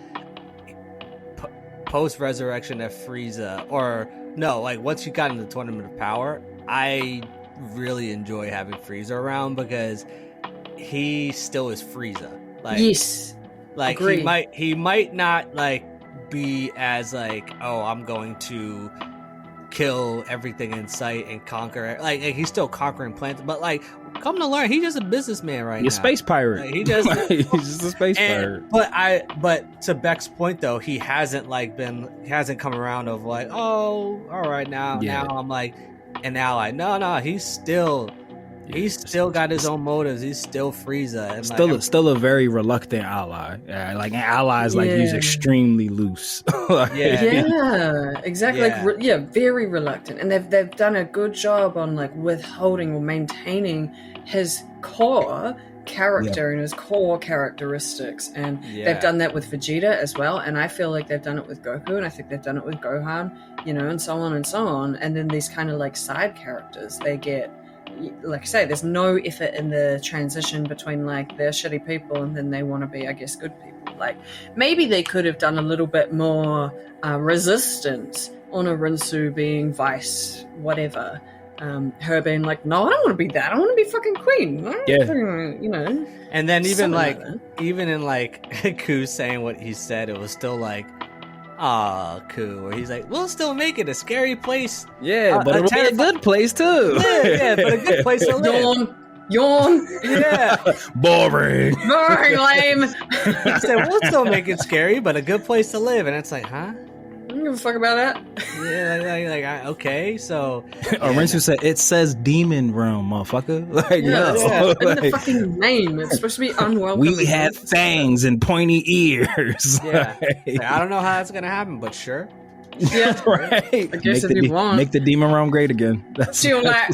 post Resurrection at Frieza, or no, like once you got into the Tournament of Power, I really enjoy having Frieza around because he still is Frieza. Like, yes, like agreed. he might not like be as like, oh, I'm going to kill everything in sight and conquer. Like he's still conquering planets, but like, come to learn, he's just a businessman right now. He's a space pirate. Like, he just he's just a space pirate. But to Beck's point though, he hasn't come around of like, oh, all right, now I'm like an ally. No, he's still got his own motives. He's still Frieza. And still a very reluctant ally. Like allies, like he's extremely loose. Exactly. Yeah. Like very reluctant, and they've done a good job on like withholding or maintaining his core character and his core characteristics, and they've done that with Vegeta as well, and I feel like they've done it with Goku, and I think they've done it with Gohan, you know, and so on, and then these kind of like side characters, they get, like I say, there's no effort in the transition between like they're shitty people and then they want to be, I guess, good people. Like maybe they could have done a little bit more resistance on a Rinsu being vice whatever, her being like, no, I don't want to be that, I want to be fucking queen, you know. And then even in like Ku saying what he said, it was still like, Ku, where he's like, we'll still make it a scary place. Yeah, but it'll be a good place too. Yeah, but a good place to live. Yawn. Yeah. Boring, lame. He said, we'll still make it scary, but a good place to live. And it's like, huh? I don't give a fuck about that. Yeah, okay, so. Rinsu said, it says demon realm, motherfucker. Like, no. In the fucking name. It's supposed to be unwelcome. We have fangs and pointy ears. Yeah. Like, I don't know how that's going to happen, but sure. Yeah, right. I guess if you want. Make the demon realm great again. She was like,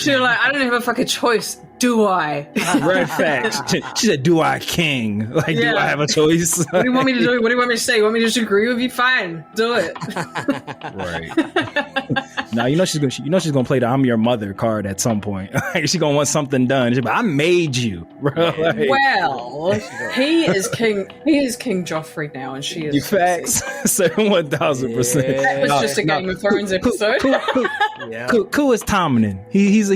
I don't have a fucking choice, do I? Red facts. She said, do I king? Like, do I have a choice? What do you want me to do? What do you want me to say? You want me to just agree with you? Fine, do it. Right. Now, you know she's gonna play the I'm your mother card at some point. She's gonna want something done. She's like, I made you, bro. Like, well, he is king Joffrey now, and she is. You facts. 1,000%. That was just a Game of Thrones episode. Ku is Tommen. He's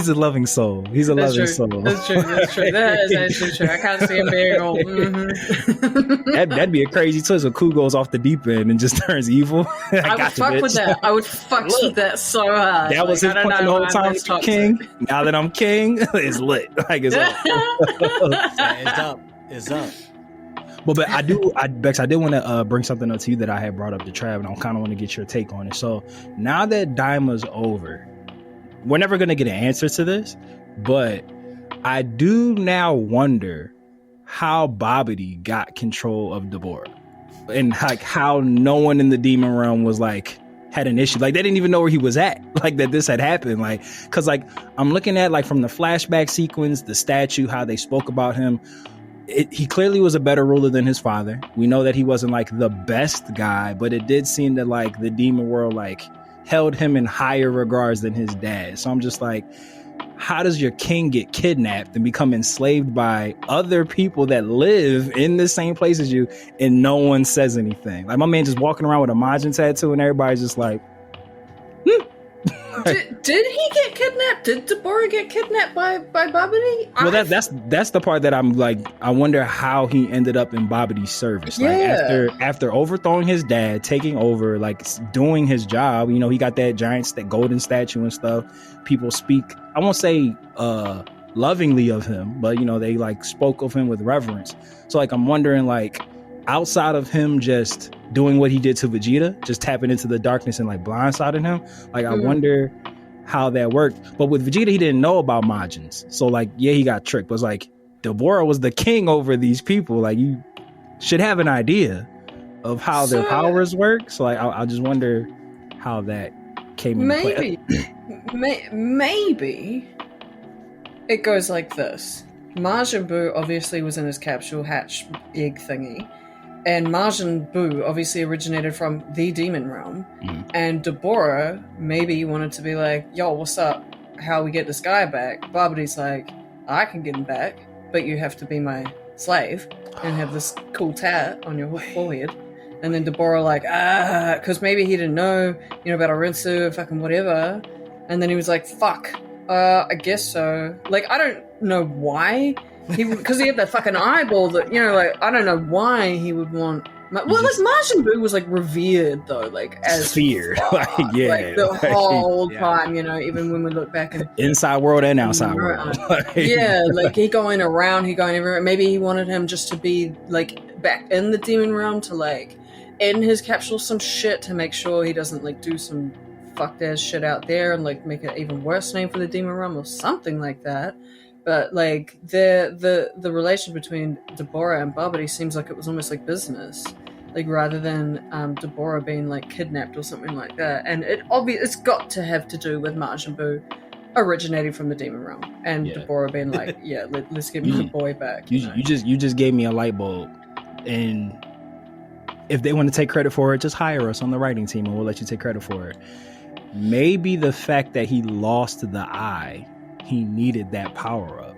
a loving soul. He's a loving soul. That's true. That is actually true. I can't see him being old. Mm-hmm. That'd be a crazy twist if Ku goes off the deep end and just turns evil. I would fuck with that. I would fuck with that so hard. That was his point the whole time. King. Now that I'm king, it's lit. Like it's up. It's up. But Becs, I did want to bring something up to you that I had brought up to Trav, and I kind of want to get your take on it. So now that Daima's over, we're never going to get an answer to this, but I do now wonder how Babidi got control of Deborah, and like how no one in the demon realm was like had an issue. Like they didn't even know where he was at, like that this had happened. Like, cause like I'm looking at like from the flashback sequence, the statue, how they spoke about him. He clearly was a better ruler than his father. We know that he wasn't like the best guy, but it did seem that like the demon world like held him in higher regards than his dad. So I'm just like, how does your king get kidnapped and become enslaved by other people that live in the same place as you and no one says anything? Like my man just walking around with a Majin tattoo and everybody's just like, Did he get kidnapped? Did Deborah get kidnapped by Babidi? Well, that's the part that I'm like, I wonder how he ended up in Babidi's service. Like after overthrowing his dad, taking over, like doing his job, you know, he got that that golden statue and stuff. People speak, I won't say lovingly of him, but you know, they like spoke of him with reverence. So like I'm wondering, like, outside of him just doing what he did to Vegeta, just tapping into the darkness and like blindsiding him, like I wonder how that worked. But with Vegeta, he didn't know about Majins, so like yeah, he got tricked. But it's like Deborah was the king over these people. Like you should have an idea of how their powers work. So like I just wonder how that came into play. Maybe it goes like this. Majin Buu obviously was in his capsule hatch egg thingy. And Majin Buu obviously originated from the demon realm. And Deborah maybe wanted to be like, yo, what's up? How we get this guy back? Babidi's like, I can get him back, but you have to be my slave and have this cool tat on your forehead. And then Deborah like, because maybe he didn't know, you know, about Orensu, fucking whatever. And then he was like, fuck, I guess so. Like, I don't know why. Because he had that fucking eyeball that, you know, like, I don't know why he would want. Well, like, Majin Buu was, like, revered, though, like, as feared. Like, yeah. Like, the whole time, you know, even when we look back in inside world and outside world. Yeah, like, he going around, he going everywhere. Maybe he wanted him just to be, like, back in the demon realm to, like, in his capsule some shit to make sure he doesn't, like, do some fucked ass shit out there and, like, make an even worse name for the demon realm or something like that. But like the relation between Deborah and Babidi seems like it was almost like business, like rather than Deborah being like kidnapped or something like that. And it's got to have to do with Majin Buu originating from the demon realm, and Deborah being like, yeah, let's get my boy back. You just gave me a light bulb, and if they want to take credit for it, just hire us on the writing team, and we'll let you take credit for it. Maybe the fact that he lost the eye. He needed that power up.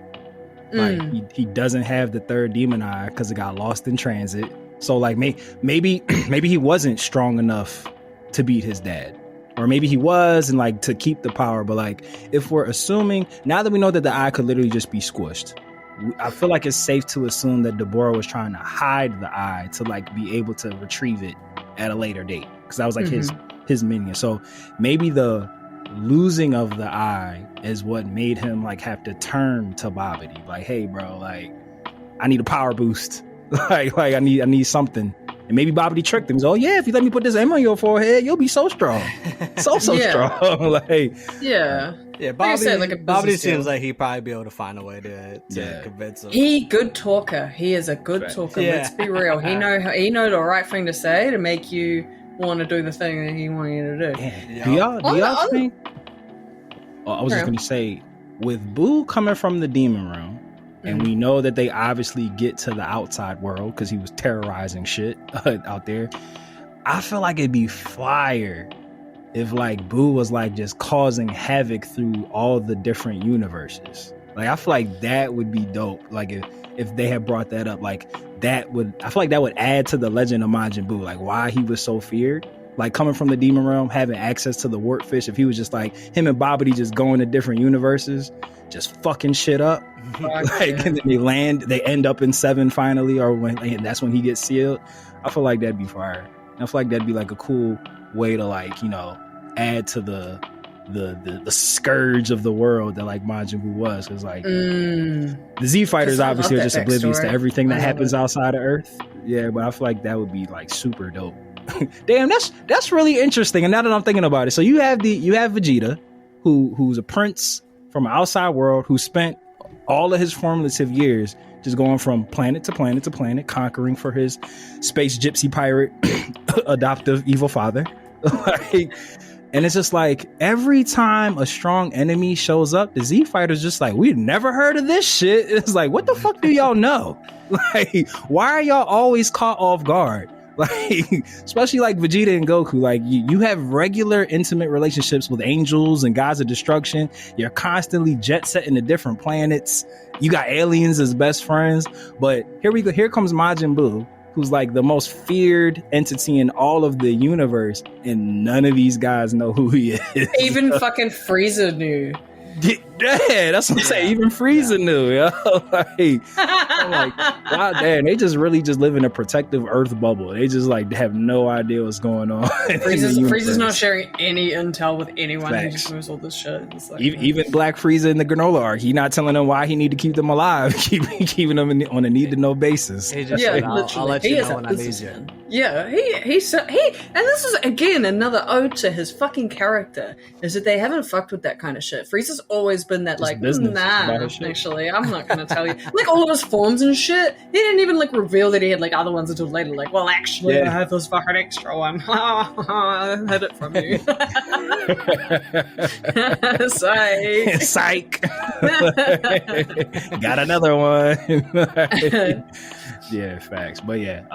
Like he doesn't have the third demon eye because it got lost in transit. So like maybe he wasn't strong enough to beat his dad, or maybe he was and like to keep the power. But like if we're assuming now that we know that the eye could literally just be squished, I feel like it's safe to assume that Deborah was trying to hide the eye to like be able to retrieve it at a later date because that was like his minion. So maybe the losing of the eye is what made him like have to turn to Babidi. Like, hey, bro, like I need a power boost. like I need something. And maybe Babidi tricked him. He's, oh yeah, if you let me put this M on your forehead, you'll be so strong, so strong. Like, yeah. Babidi seems like he'd probably be able to find a way to convince him. He good talker. He is a good talker. Yeah. Let's be real. He know the right thing to say to make you want to do the thing that he wanted you to do. Yeah. Do y'all think? I was just gonna say, with Buu coming from the demon realm, and we know that they obviously get to the outside world because he was terrorizing shit out there. I feel like it'd be fire if like Buu was like just causing havoc through all the different universes. Like I feel like that would be dope. Like if they had brought that up, like that would, I feel like that would add to the legend of Majin Buu, like why he was so feared. Like coming from the demon realm, having access to the warp fish. If he was just like him and Babidi just going to different universes, just fucking shit up. Like and then they end up in 7 finally, or and that's when he gets sealed. I feel like that'd be fire. I feel like that'd be like a cool way to like, you know, add to the scourge of the world that like Majin Buu was. Because like the Z fighters obviously are just oblivious to everything that happens outside of Earth. Yeah, but I feel like that would be like super dope. Damn, that's really interesting. And now that I'm thinking about it, so you have Vegeta, who's a prince from an outside world who spent all of his formative years just going from planet to planet to planet, conquering for his space gypsy pirate adoptive evil father. Like, and it's just like every time a strong enemy shows up, the Z Fighters just like, we've never heard of this shit. It's like, what the fuck do y'all know? Like, why are y'all always caught off guard? Like, especially like Vegeta and Goku, like you have regular intimate relationships with angels and gods of destruction. You're constantly jet setting to different planets. You got aliens as best friends. But here we go. Here comes Majin Buu, who's like the most feared entity in all of the universe, and none of these guys know who he is. Even fucking Frieza knew. Yeah, that's what I'm saying. Even Frieza knew, yo. Like, I'm like, wow, damn, they just really just live in a protective Earth bubble. They just like have no idea what's going on. Frieza's not sharing any intel with anyone. Facts. He just knows all this shit. It's like, even Black Frieza in the Granola arc, he not telling them why he need to keep them alive, keeping them on a need to know basis. He just Yeah, said, I'll literally. let He you is know a when I need you. businessman. Yeah, he said he, and this is again another ode to his fucking character, is that they haven't fucked with that kind of shit. Frieza's always been that like, business nah, about his shit. actually, I'm not gonna tell you. Like all of his forms and shit, he didn't even like reveal that he had like other ones until later. Like, well, actually, Yeah. I have this fucking extra one. I had it from you. Psych. Psych. Got another one. Yeah, facts. But yeah,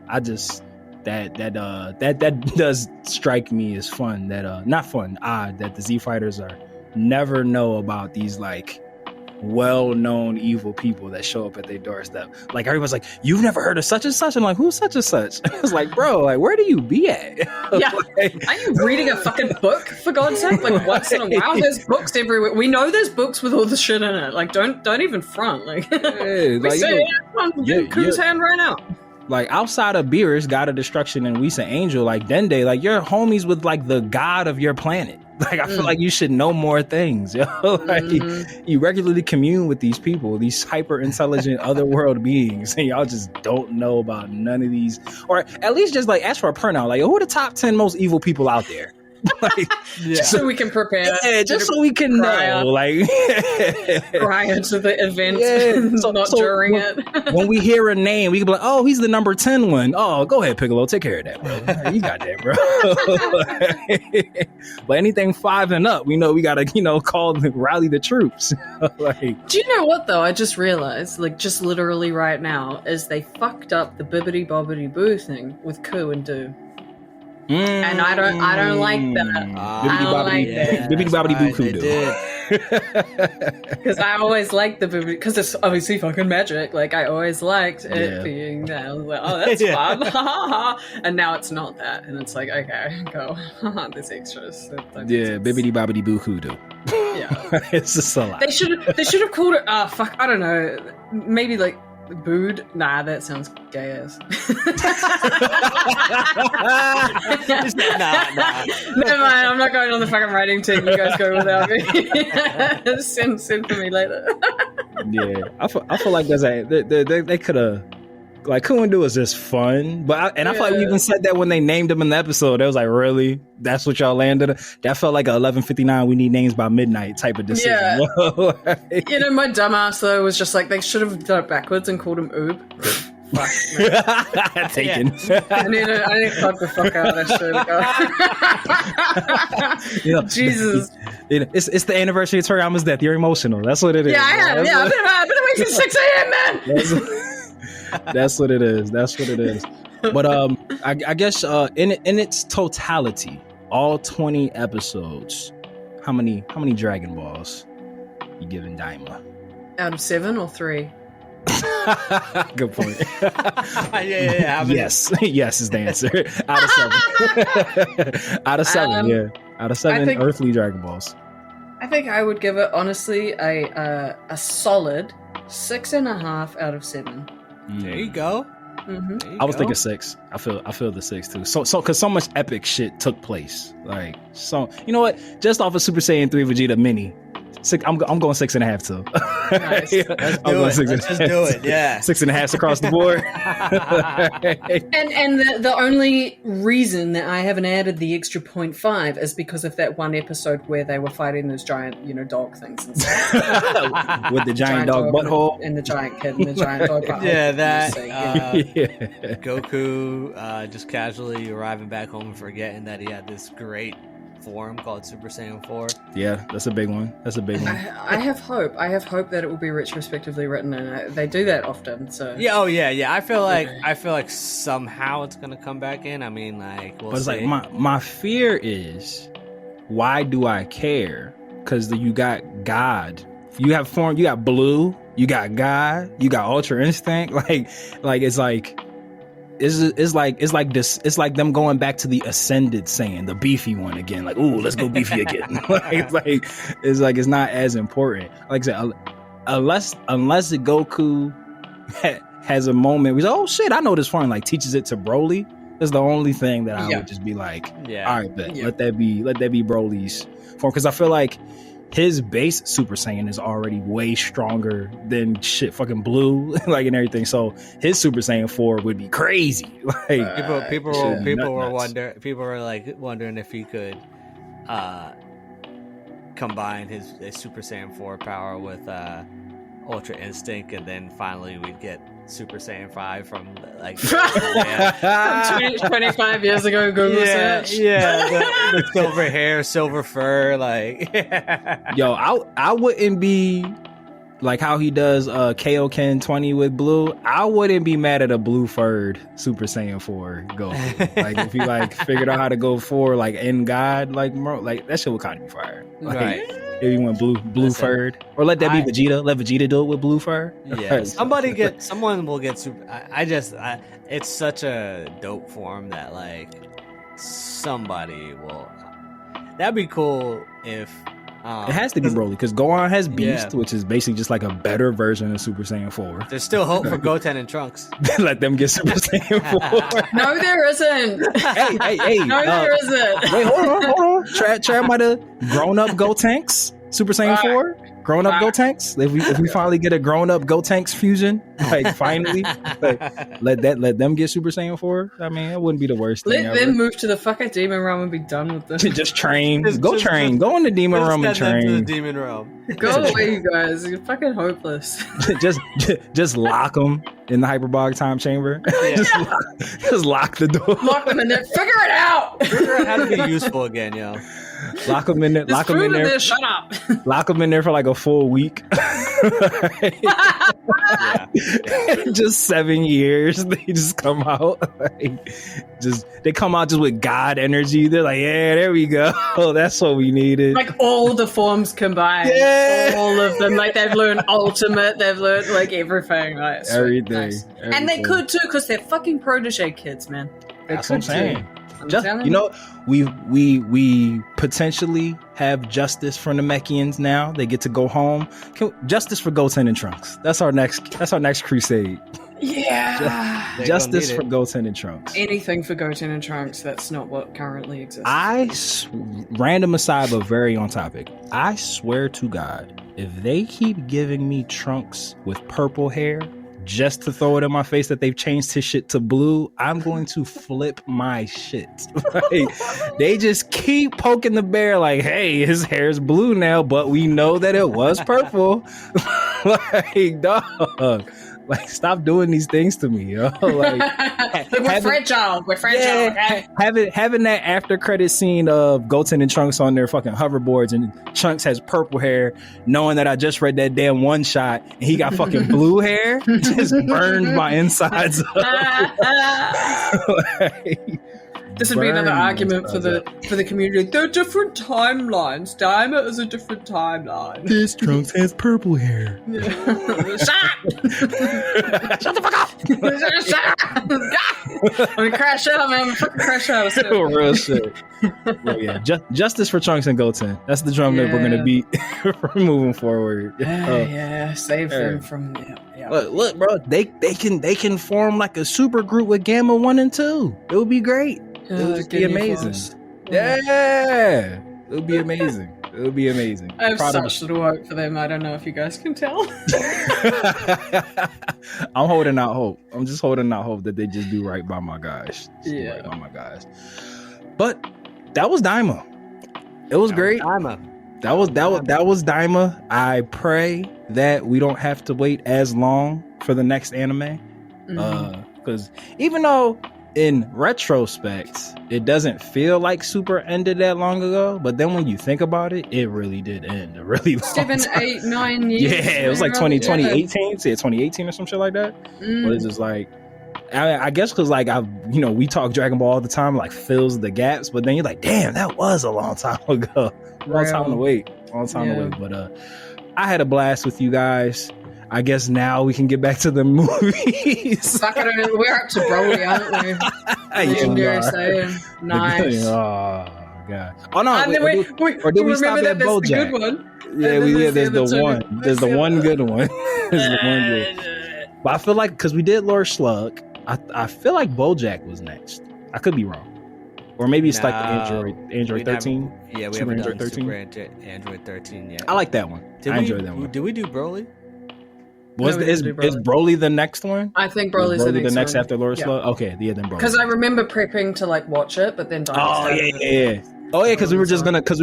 I just that does strike me as fun. That not fun, odd that the Z Fighters are never know about these like well-known evil people that show up at their doorstep. Like everyone's like, you've never heard of such and such. I'm like, who's such and such? It's like, bro, like where do you be at? Yeah. Like, Are you reading a fucking book, for God's sake? Like once in a while, there's books everywhere. We know there's books with all the shit in it. Like don't even front. Like we like, see it on Goku's hand right now. like outside of Beerus, God of Destruction, and we say Angel, like Dende, like you're homies with like the god of your planet. Like I feel like you should know more things, yo. Like you regularly commune with these people, these hyper intelligent otherworld beings, and y'all just don't know about none of these, or at least just like ask for a printout. Like who are the top 10 most evil people out there? Like, Just so we can prepare. yeah, just so we can prior- know, like prior to the event, Yeah, not so during when, it. when we hear a name, we can be like, oh, he's the number 10 one. Oh, go ahead, Piccolo, take care of that, bro. You got that, bro. But anything 5 and up, we know we gotta, rally the troops. Like, Do you know what though? I just realized, like, just literally right now, is they fucked up the bibbity bobbity boo thing with Ku and Do. And I don't like that. I don't like that. Bibbidi bobbidi boo They did. Because I always liked the bibbity, because it's obviously fucking magic. Like I always liked it being that. I was like, oh, that's fun. And now it's not that, and it's like, okay, go. There's extras. Yeah, bibbidi bobbidi boo hoodoo. Yeah, It's just a lot. they should have called it. Oh fuck, I don't know. Maybe like. Booed? Nah, that sounds gay as. Nah. Never mind, I'm not going on the fucking writing team. You guys go without me. send for me later. Yeah, I feel like they could have. Like Ku and Do is just fun, but I feel like we even said that when they named him in the episode. It was like, really? That's what y'all landed? That felt like a 11:59. We need names by midnight type of decision. Yeah. Like, my dumbass though was just like they should have done it backwards and called him Oob. Fuck. Taken. I need to fuck the fuck out of that shit. Jesus. It's the anniversary of Toriyama's death. You're emotional. That's what it is. Yeah, I am. Yeah, I've been awake since 6 a.m., man. That's what it is. But I guess in its totality, all 20 episodes, how many Dragon Balls you giving Daima? Out of 7 or 3? Good point. Yeah. Yes is the answer. Out of 7. Out of 7, Out of 7 earthly Dragon Balls. I think I would give it honestly a solid 6.5 out of 7. There you go. Mm-hmm. I was thinking 6. I feel the 6 too. So because so much epic shit took place. Like, so you know what? Just off of Super Saiyan 3 Vegeta Mini, I'm going 6.5 too. Nice. Let's do it. Let's just do it. Yeah. 6.5 across the board. And the only reason that I haven't added the extra 0.5 is because of that one episode where they were fighting those giant, dog things and stuff. With the giant dog butthole and the giant kid and the giant dog butthole. Yeah, that Goku just casually arriving back home and forgetting that he had this great form called Super Saiyan 4. Yeah, that's a big one. I have hope. I have hope that it will be retrospectively written, and they do that often. So yeah. I feel like somehow it's gonna come back in. I mean, we'll but it's see. like my fear is, why do I care? Because you got God, you have form, you got Blue, you got God, you got Ultra Instinct. It's like them going back to the Ascended Saiyan, the beefy one again. Like, ooh, let's go beefy again. It's not as important. Like I said, unless the Goku has a moment where he's like, oh shit, I know this form. Like teaches it to Broly. That's the only thing that I would just be like, all right, bet. Let that be Broly's form, because I feel like his base Super Saiyan is already way stronger than shit fucking Blue, and everything. So his Super Saiyan 4 would be crazy. People were wondering if he could combine his Super Saiyan 4 power with Ultra Instinct, and then finally we'd get Super Saiyan 5 from 25 years ago, Google search. Yeah, the silver hair, silver fur, Yo, I wouldn't be like how he does Kaioken 20 with Blue. I wouldn't be mad at a blue furred Super Saiyan 4 Goku. If he figured out how to go for in God, that shit would kind of be fire. Right. If he went blue furred, or let that be Vegeta. Let Vegeta do it with blue fur. Yeah, someone will get super. It's such a dope form that somebody will. That'd be cool if. It has to be Broly, because Gohan has Beast, which is basically just like a better version of Super Saiyan 4. There's still hope for Goten and Trunks. Let them get Super Saiyan 4. No, there isn't. Hey. No, there isn't. Wait, hold on. Trav might have grown up Gotenks. Super Saiyan 4? Grown up Gotenks? If we finally get a grown up Gotenks fusion, finally, let them get Super Saiyan 4. I mean, it wouldn't be the worst thing ever. Let them move to the fucking Demon Realm and be done with this. Just train. Go in the Demon Realm and train. To the Demon Realm. Go away, you guys. You're fucking hopeless. just lock them in the hyperbolic time chamber. Just lock the door. Lock them in there. Figure it out. Figure out how to be useful again, yo. Lock them in there. Lock them in there. Shut up. Lock them in there for a full week. Just 7 years. They just come out. They come out just with God energy. They're like, yeah, there we go. That's what we needed. All the forms combined. Yeah. All of them. They've learned ultimate. They've learned everything. Everything. Nice. And they could too, because they're fucking protege kids, man. That's what I'm saying. We potentially have justice for Namekians now. They get to go home. Justice for Goten and Trunks. That's our next crusade. Yeah. Justice for Goten and Trunks. Anything for Goten and Trunks. That's not what currently exists. Random aside, but very on topic. I swear to God, if they keep giving me Trunks with purple hair, just to throw it in my face that they've changed his shit to blue, I'm going to flip my shit. They just keep poking the bear hey, his hair's blue now, but we know that it was purple. Dog. Stop doing these things to me, yo. We're fragile. Okay? Having that after credit scene of Goten and Trunks on their fucking hoverboards, and Trunks has purple hair, knowing that I just read that damn one shot and he got fucking blue hair, just burned my insides up. This would be another argument for the community. They're different timelines. Daima is a different timeline. This Trunks has purple hair. Shut the fuck up! Shut up! I'm gonna crash out, man. I'm fucking crash out. Real shit. Well, yeah, justice for Trunks and Goten. That's the drum that we're gonna beat from moving forward. Save them from. Look, bro. They can form a super group with Gamma 1 and 2. It would be great. It would just be amazing. Yeah, it would be amazing. It would be amazing. I have such little hope for them. I don't know if you guys can tell. I'm holding out hope. I'm just holding out hope that they just do right by my guys. Yeah. Right by my guys. But that was Daima. It was great. That was Daima. I pray that we don't have to wait as long for the next anime. Because even though in retrospect it doesn't feel like Super ended that long ago, but then when you think about it, it really did end a really long 7, time. 8, 9 years. Yeah, it was like 2018. See, 2018 or some shit like that. But it's just like, I guess because like we talk Dragon Ball all the time, like fills the gaps, but then you're like, damn, that was a long time ago. Long time to wait. But I had a blast with you guys. I guess now we can get back to the movies. Fuck it, we're up to Broly, aren't we? Legendary Saiyan. Nice. Oh god. Oh no. And then did we stop at BoJack? The good one. Yeah, there's the one. There's the one good one. There's the one good. But I feel like because we did Lord Slug, I feel like BoJack was next. I could be wrong. Or maybe it's like the Android 13. We haven't done Android 13. Android 13 yet. I like that one. I enjoyed that one. Did we do Broly? Is Broly the next one? I think Broly's the next one. after Lord Slug? Okay, yeah, then Broly. Because I remember prepping to like watch it, but then yeah. Oh yeah, because we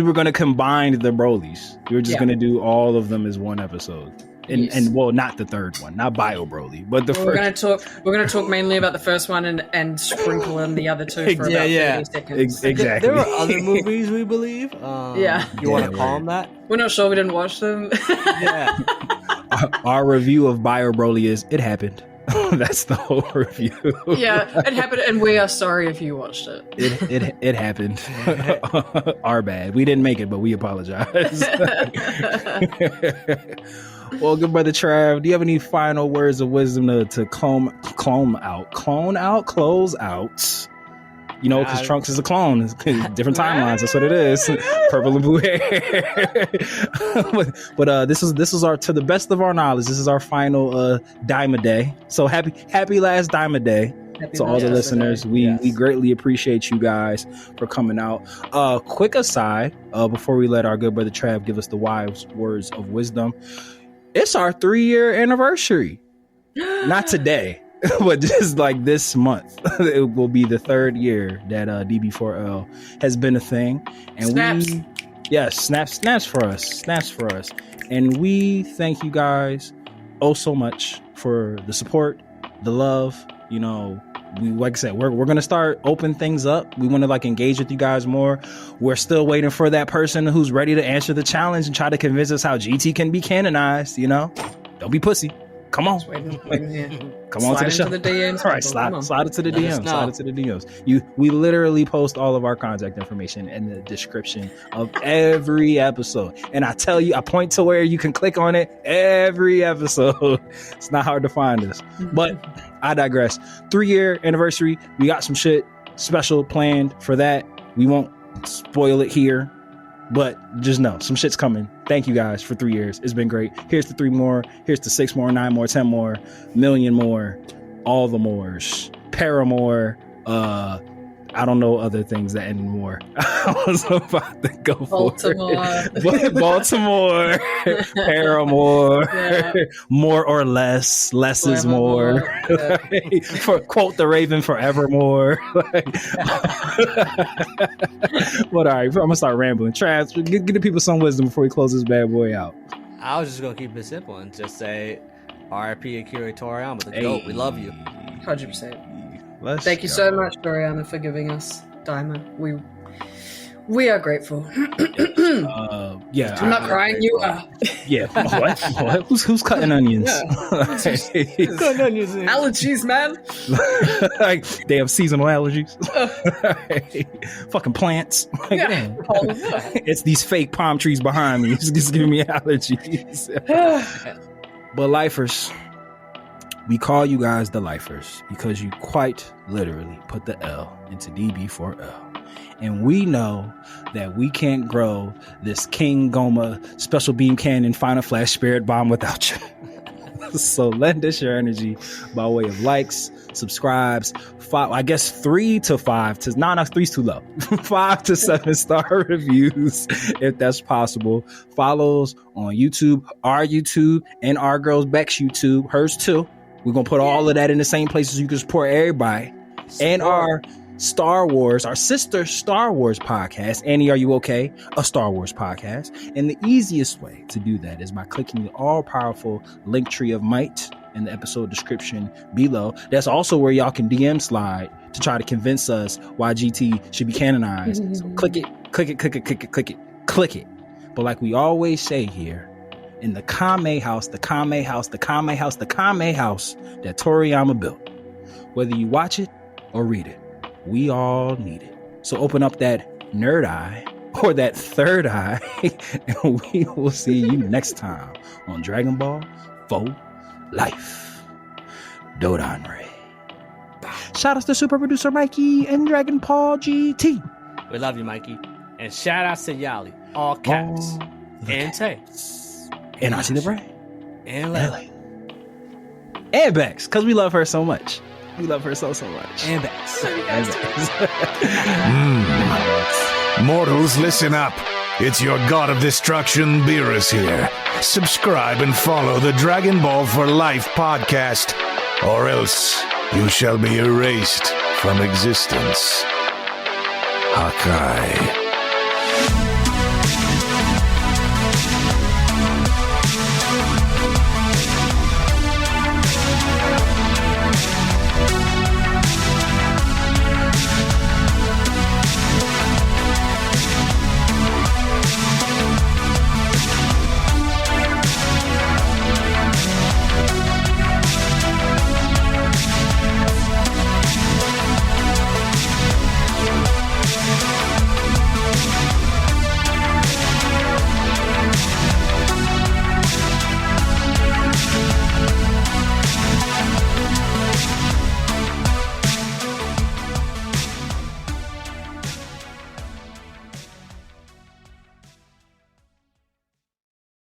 were gonna combine the Brolys. We were just gonna do all of them as one episode. And well, not the third one, not Bio Broly, but the first. We're gonna talk mainly about the first one and sprinkle in the other two for about 30 seconds. Exactly. There are other movies, we believe. You want to call them that? We're not sure. We didn't watch them. Yeah. Our review of Bio Broly is it happened. That's the whole review. Yeah, it happened, and we are sorry if you watched it. It happened. Our bad. We didn't make it, but we apologize. Well, good brother Trav, do you have any final words of wisdom to close out? You know, because Trunks is a clone. It's different timelines. That's what it is. Purple and blue hair. but this is our, to the best of our knowledge, this is our final Daima Day. So happy last Daima Day. To all the listeners, we greatly appreciate you guys for coming out. Quick aside, before we let our good brother Trav give us the wise words of wisdom, it's our 3-year anniversary. Not today, but just like this month. It will be the 3rd year that DB4L has been a thing. And snaps for us. And we thank you guys so much for the support, the love. You know, we, like I said, we're gonna start open things up. We want to like engage with you guys more. We're still waiting for that person who's ready to answer the challenge and try to convince us how GT can be canonized. You know, don't be pussy. Come on, come on to the show. The DMs, all right, slide it to the DMs. Slide it to the DMs. We literally post all of our contact information in the description of every episode, and I tell you, I point to where you can click on it every episode. It's not hard to find us, but I digress. 3-year anniversary. We got some shit special planned for that. We won't spoil it here, but just know some shit's coming. Thank you guys for 3 years. It's been great. Here's the 3 more. Here's the 6 more, 9 more, 10 more, million more, all the mores, paramore. I don't know other things that end in more. I was about to go for Baltimore, paramore, more or less. Less is more. For quote the Raven, forevermore. But all right, I'm gonna start rambling. Trav, give the people some wisdom before we close this bad boy out. I was just gonna keep it simple and just say, R.I.P. Akira Toriyama, the GOAT. We love you. 100%. Thank you so much, Toriyama, for giving us Daima. We are grateful. Yeah, I'm not crying. You are. Yeah. What? Who's cutting onions? Cutting onions. Allergies, man. Like they have seasonal allergies. Fucking plants. Yeah. It's these fake palm trees behind me. It's just giving me allergies. But lifers, we call you guys the lifers because you quite literally put the L into DB4L. And we know that we can't grow this King Goma Special Beam Cannon Final Flash Spirit Bomb without you. So lend us your energy by way of likes, subscribes, 3 to 5 to no, 3's too low. 5 to 7-star reviews if that's possible. Follows on YouTube, our YouTube, and our girl's Becs YouTube, hers too. We're gonna put all of that in the same places you can support everybody. And our Star Wars, our sister Star Wars podcast, Annie, Are You Okay? A Star Wars podcast. And the easiest way to do that is by clicking the all-powerful link tree of might in the episode description below. That's also where y'all can DM slide to try to convince us why GT should be canonized. So click it. But like we always say here, in the Kame house that Toriyama built, whether you watch it or read it, we all need it. So open up that nerd eye or that third eye, and we will see you next time on Dragon Ball for Life. Dodanre. Shout out to super producer Mikey and Dragon Ball GT. We love you, Mikey. And shout out to Yali, all caps, and Tay, and I see the brain, and Lily, and Becs, because we love her so much. We love her so much. And Becs. Mortals, listen up. It's your god of destruction, Beerus here. Subscribe and follow the Dragon Ball for Life podcast, or else you shall be erased from existence. Hakai.